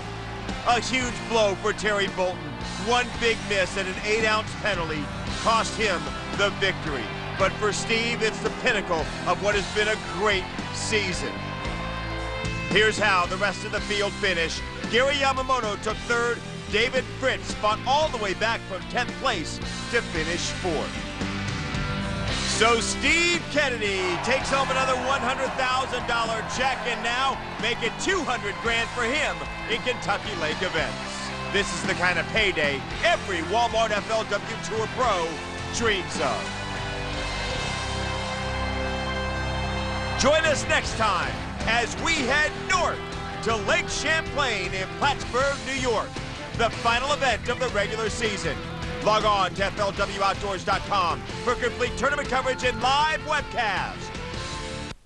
A huge blow for Terry Bolton. 1 big miss and an 8-ounce penalty cost him the victory. But for Steve, it's the pinnacle of what has been a great season. Here's how the rest of the field finished. Gary Yamamoto took 3rd. David Fritz fought all the way back from 10th place to finish 4th. So Steve Kennedy takes home another $100,000 check and now make it $200 grand for him in Kentucky Lake events. This is the kind of payday every Walmart FLW Tour pro dreams of. Join us next time as we head north to Lake Champlain in Plattsburgh, New York, the final event of the regular season. Log on to FLWOutdoors.com for complete tournament coverage and live webcast.